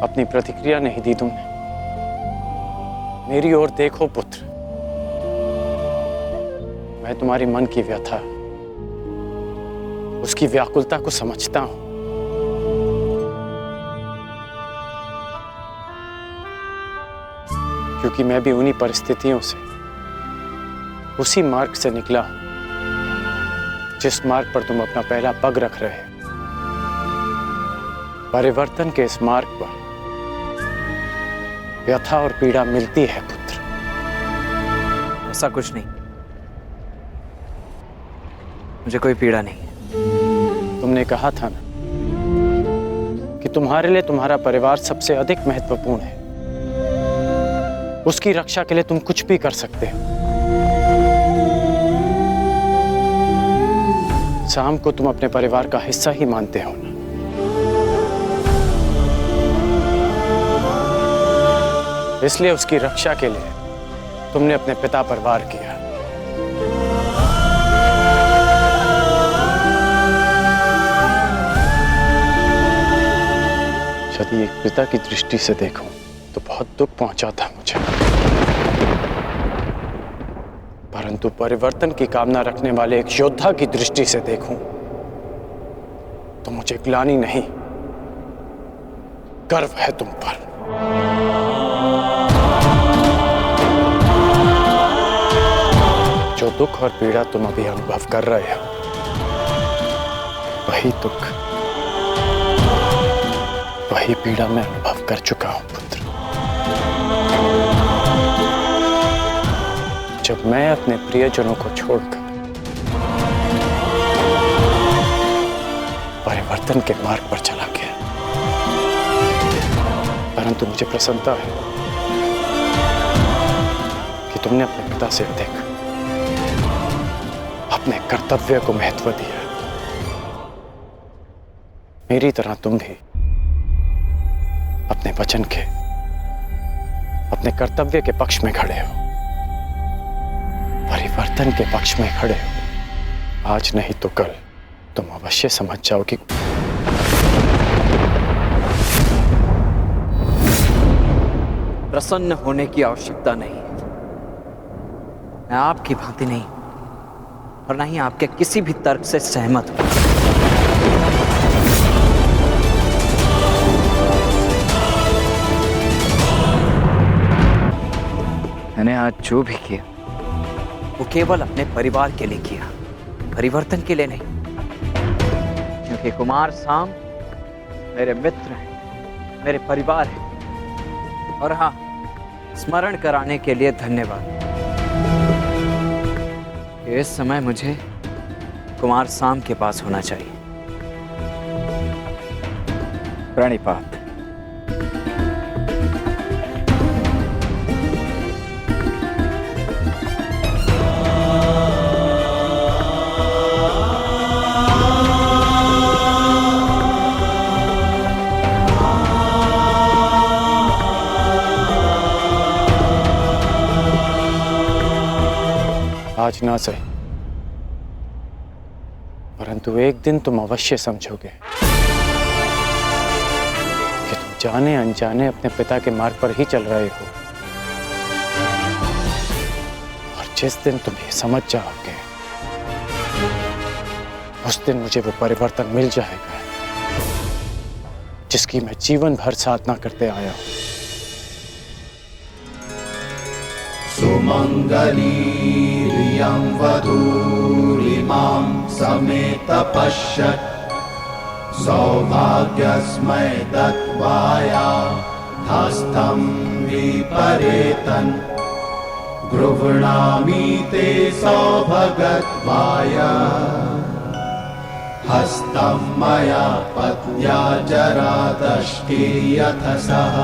अपनी प्रतिक्रिया नहीं दी तुमने। मेरी ओर देखो पुत्र, मैं तुम्हारी मन की व्यथा, उसकी व्याकुलता को समझता हूं। क्योंकि मैं भी उन्हीं परिस्थितियों से, उसी मार्ग से निकला हूं जिस मार्ग पर तुम अपना पहला पग रख रहे हो। परिवर्तन के इस मार्ग पर व्यथा और पीड़ा मिलती है पुत्र। ऐसा कुछ नहीं, मुझे कोई पीड़ा नहीं। तुमने कहा था ना कि तुम्हारे लिए तुम्हारा परिवार सबसे अधिक महत्वपूर्ण है, उसकी रक्षा के लिए तुम कुछ भी कर सकते हो। शाम को तुम अपने परिवार का हिस्सा ही मानते हो ना। इसलिए उसकी रक्षा के लिए तुमने अपने पिता पर वार किया। यदि एक पिता की दृष्टि से देखूं तो बहुत दुख पहुंचा था मुझे, परंतु परिवर्तन की कामना रखने वाले एक योद्धा की दृष्टि से देखूं तो मुझे ग्लानि नहीं, गर्व है तुम पर। जो दुख और पीड़ा तुम अभी अनुभव कर रहे हो, वही दुख, वही पीड़ा मैं अनुभव कर चुका हूं पुत्र। जब मैं अपने प्रियजनों को छोड़कर परिवर्तन के मार्ग पर चला गया, परंतु मुझे प्रसन्नता है कि तुमने अपने पिता से अधिक अपने कर्तव्य को महत्व दिया। मेरी तरह तुम भी अपने वचन के, अपने कर्तव्य के पक्ष में खड़े हो, परिवर्तन के पक्ष में खड़े हो। आज नहीं तो कल तुम अवश्य समझ जाओगे। प्रसन्न होने की आवश्यकता नहीं, मैं आपकी भांति नहीं और ना ही आपके किसी भी तर्क से सहमत हूं। मैंने आज जो भी किया वो केवल अपने परिवार के लिए किया, परिवर्तन के लिए नहीं। कि कुमार साम मेरे मित्र हैं, मेरे परिवार हैं। और हाँ, स्मरण कराने के लिए धन्यवाद। इस समय मुझे कुमार साम के पास होना चाहिए। प्रणिपात। आज ना सही, परंतु एक दिन तुम अवश्य समझोगे कि तुम जाने अनजाने अपने पिता के मार्ग पर ही चल रहे हो। और जिस दिन तुम ये समझ जाओगे, उस दिन मुझे वो परिवर्तन मिल जाएगा जिसकी मैं जीवन भर साधना करते आया हूं। सुमंगलीरियं वधूरिमां समेत पश्यत् सौभाग्यस्मै दत्वाया हस्तं विपरेतन् गृह्णामि ते सौभगत्वाय हस्तं मया पत्या जरादष्टिर्यथ सः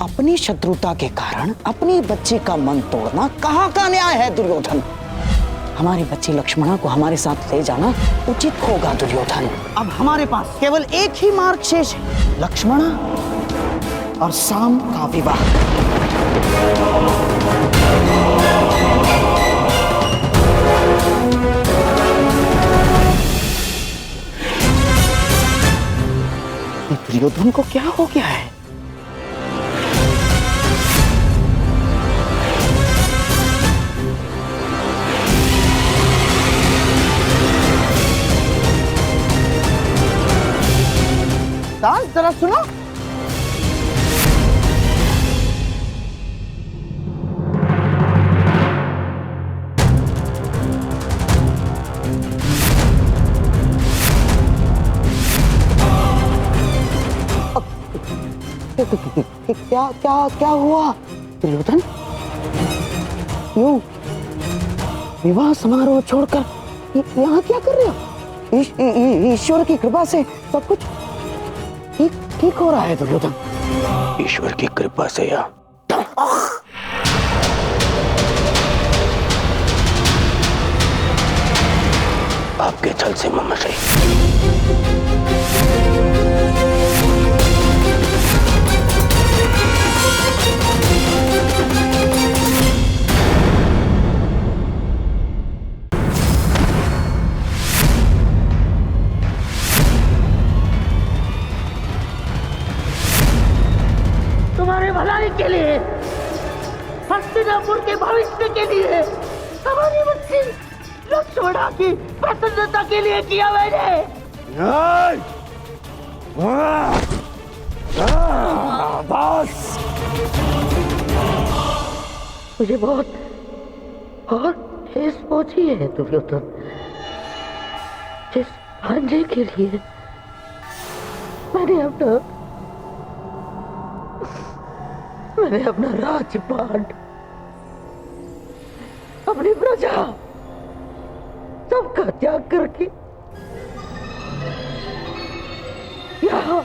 अपनी शत्रुता के कारण अपने बच्चे का मन तोड़ना कहाँ का न्याय है दुर्योधन? हमारे बच्चे लक्ष्मणा को हमारे साथ ले जाना उचित होगा दुर्योधन। अब हमारे पास केवल एक ही मार्ग शेष है, लक्ष्मणा और साम का विवाह। दुर्योधन को क्या हो गया है? जरा सुनो। क्या क्या क्या हुआ दुर्योधन? यूं विवाह समारोह छोड़कर यहाँ क्या कर रहे हो? ईश्वर की कृपा से सब कुछ ठीक हो रहा है दुर्योधन। ईश्वर की कृपा से या आपके छल से ममशई। तुम्हारे भलाई के लिए, हस्तिनापुर के भविष्य के लिए, हमारी बच्ची लक्ष्मणा की प्रसन्नता के लिए किया मैंने। बस मुझे बहुत ठेस पहुंची है दुर्योधन। जिस भांजे के लिए मैंने अपना राजपाट, अपनी प्रजा सबका त्याग करके यहाँ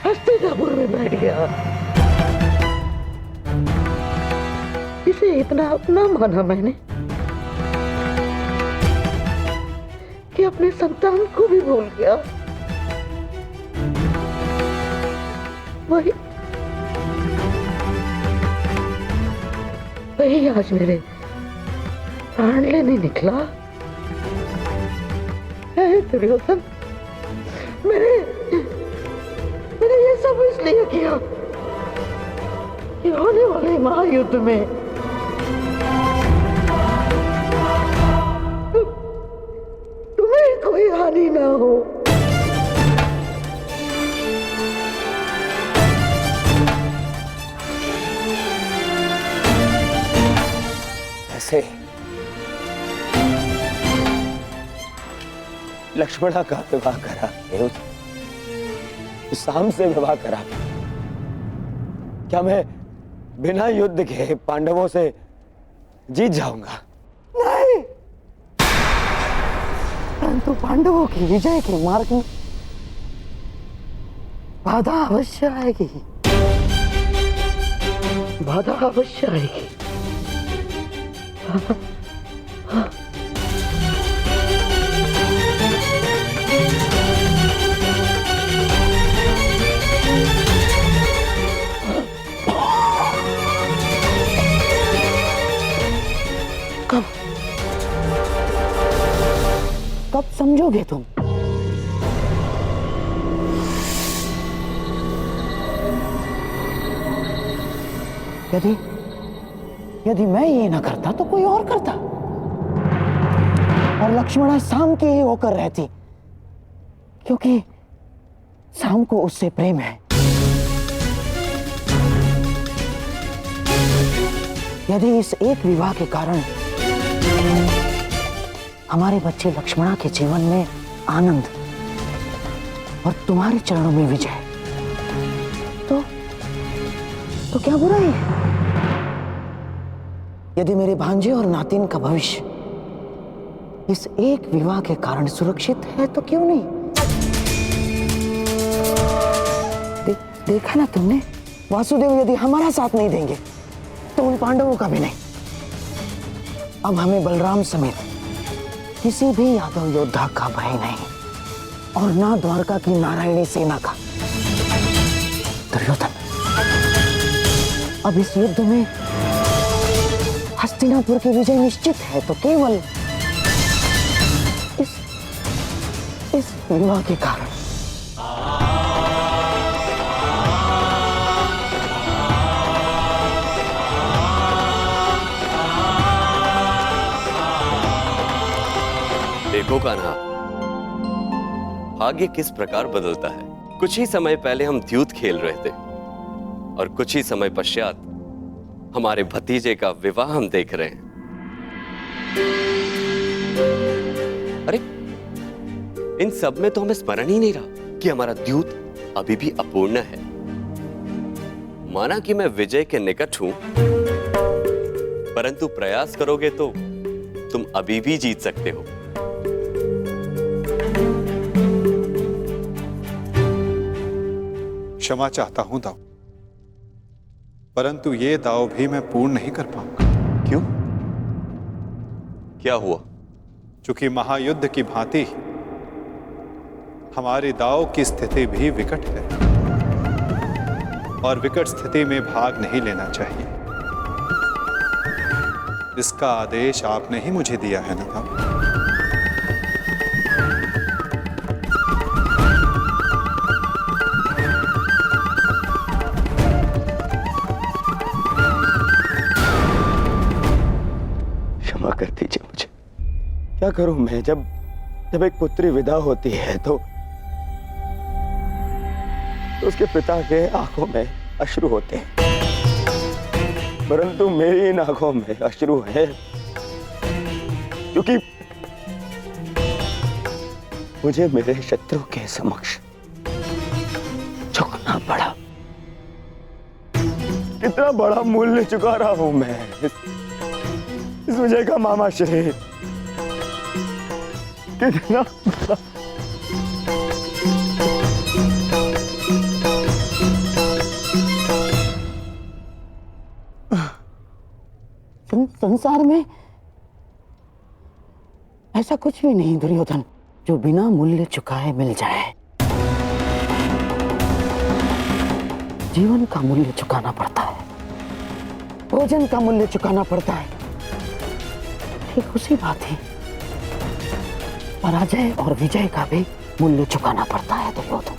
हस्तिनापुर में बैठ गया। इसे इतना अपना माना मैंने कि अपने संतान को भी भूल गया। वही आज मेरे प्राण लेने निकला है दुर्योधन। मैंने ये सब इसलिए किया कि होने वाले महायुद्ध में तुम्हें कोई हानि ना हो। ऐसे लक्ष्मणा का विवाह करा के उस शाम से विवाह करा के क्या मैं बिना युद्ध के पांडवों से जीत जाऊंगा? नहीं, परंतु पांडवों की विजय के मार्ग में बाधा अवश्य आएगी, बाधा अवश्य आएगी। कब समझोगे तुम? यदि मैं ये ना करता तो कोई और करता, और लक्ष्मणा शाम की ही होकर रहती, क्योंकि शाम को उससे प्रेम है। यदि इस एक विवाह के कारण हमारे बच्चे लक्ष्मणा के जीवन में आनंद और तुम्हारे चरणों में विजय, तो क्या बुराई है? यदि मेरे भांजे और नातिन का भविष्य इस एक विवाह के कारण सुरक्षित है तो क्यों नहीं? देखा ना तुमने, वासुदेव यदि हमारा साथ नहीं देंगे तो उन पांडवों का भी नहीं। अब हमें बलराम समेत किसी भी यादव योद्धा का भय नहीं, और ना द्वारका की नारायणी सेना का। दुर्योधन, अब इस युद्ध में हस्तिनापुर की विजय निश्चित है, तो केवल इस विवाह के कारण। देखो कान्हा, भाग्य किस प्रकार बदलता है। कुछ ही समय पहले हम द्यूत खेल रहे थे और कुछ ही समय पश्चात हमारे भतीजे का विवाह हम देख रहे हैं। अरे इन सब में तो हमें स्मरण ही नहीं रहा कि हमारा द्यूत अभी भी अपूर्ण है। माना कि मैं विजय के निकट हूं, परंतु प्रयास करोगे तो तुम अभी भी जीत सकते हो। क्षमा चाहता हूं दाऊ, परंतु ये दाव भी मैं पूर्ण नहीं कर पाऊंगा। क्यों? क्या हुआ? चूंकि महायुद्ध की भांति हमारे दाव की स्थिति भी विकट है, और विकट स्थिति में भाग नहीं लेना चाहिए। इसका आदेश आपने ही मुझे दिया है ना दाऊ? कर दीजिए मुझे। क्या करूं मैं? जब एक पुत्री विदा होती है तो उसके पिता के आंखों में अश्रु होते हैं, परंतु मेरी इन आंखों में अश्रु है क्योंकि मुझे मेरे शत्रु के समक्ष झुकना पड़ा। कितना बड़ा मूल्य चुका रहा हूं मैं इस विजय का, मामा श्री। कितना संसार में ऐसा कुछ भी नहीं दुर्योधन जो बिना मूल्य चुकाए मिल जाए। जीवन का मूल्य चुकाना पड़ता है, भोजन का मूल्य चुकाना पड़ता है। ठीक उसी बात है, पराजय और विजय का भी मूल्य चुकाना पड़ता है दुर्योधन।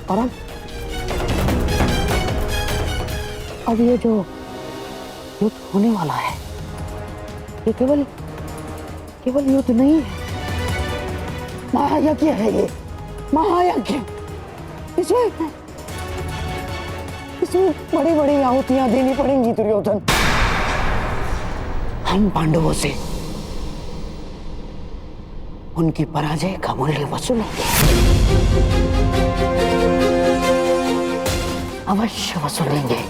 और अब ये जो युद्ध होने वाला है, ये केवल युद्ध नहीं है, महायज्ञ है। ये महायज्ञ, इसमें बड़ी बड़ी आहुतियां देनी पड़ेंगी दुर्योधन। हम पांडवों से उनकी पराजय का मूल्य वसूलेंगे, अवश्य वसूलेंगे।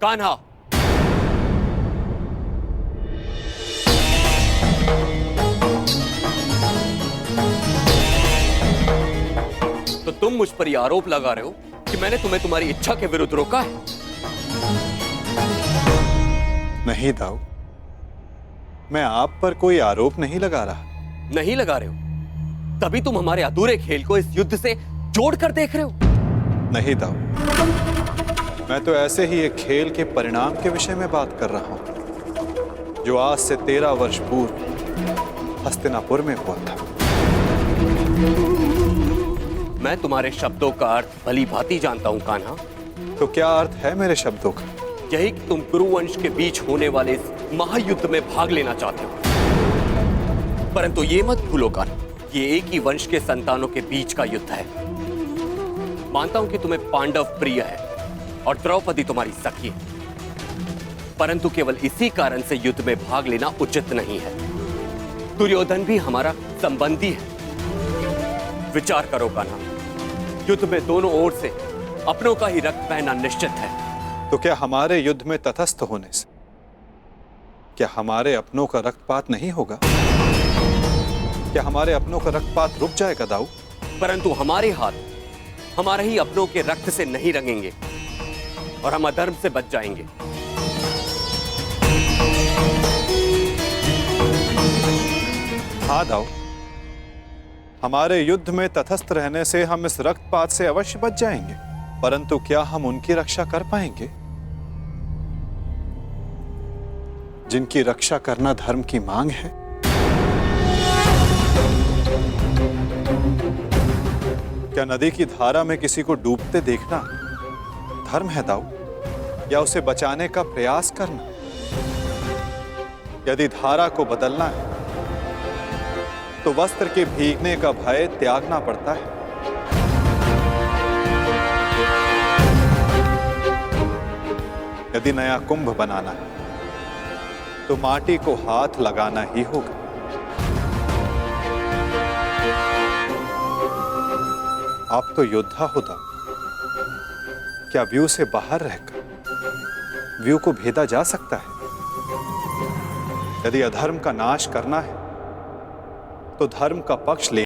कान्हा, तो तुम मुझ पर यह आरोप लगा रहे हो कि मैंने तुम्हें तुम्हारी इच्छा के विरुद्ध रोका है? नहीं दाऊ, मैं आप पर कोई आरोप नहीं लगा रहा। नहीं लगा रहे हो, तभी तुम हमारे अधूरे खेल को इस युद्ध से जोड़कर देख रहे हो। नहीं दाऊ, मैं तो ऐसे ही एक खेल के परिणाम के विषय में बात कर रहा हूं, जो आज से 13 वर्ष पूर्व हस्तिनापुर में हुआ था। मैं तुम्हारे शब्दों का अर्थ भली भांति जानता हूं कान्हा। तो क्या अर्थ है मेरे शब्दों का? यही कि तुम कुरुवंश के बीच होने वाले इस महायुद्ध में भाग लेना चाहते हो। परंतु ये मत भूलो कान्हा, ये एक ही वंश के संतानों के बीच का युद्ध है। मानता हूं कि तुम्हें पांडव प्रिय है और द्रौपदी तुम्हारी सखी है, परंतु केवल इसी कारण से युद्ध में भाग लेना उचित नहीं है। दुर्योधन भी हमारा संबंधी है। विचार करो कान्हा, युद्ध में दोनों ओर से अपनों का ही रक्त बहना निश्चित है। तो क्या हमारे युद्ध में तटस्थ होने से क्या हमारे अपनों का रक्तपात नहीं होगा? क्या हमारे अपनों का रक्तपात रुक जाएगा दाऊ? परंतु हमारे हाथ हमारे ही अपनों के रक्त से नहीं रंगेंगे और हम अधर्म से बच जाएंगे। हाँ दाऊ, हमारे युद्ध में तटस्थ रहने से हम इस रक्तपात से अवश्य बच जाएंगे, परंतु क्या हम उनकी रक्षा कर पाएंगे जिनकी रक्षा करना धर्म की मांग है? क्या नदी की धारा में किसी को डूबते देखना धर्म है दाऊ, या उसे बचाने का प्रयास करना? यदि धारा को बदलना है तो वस्त्र के भीगने का भय त्यागना पड़ता है। यदि नया कुंभ बनाना है तो माटी को हाथ लगाना ही होगा। आप तो योद्धा होता, क्या व्यू से बाहर रहकर व्यू को भेदा जा सकता है? यदि अधर्म का नाश करना है तो धर्म का पक्ष ले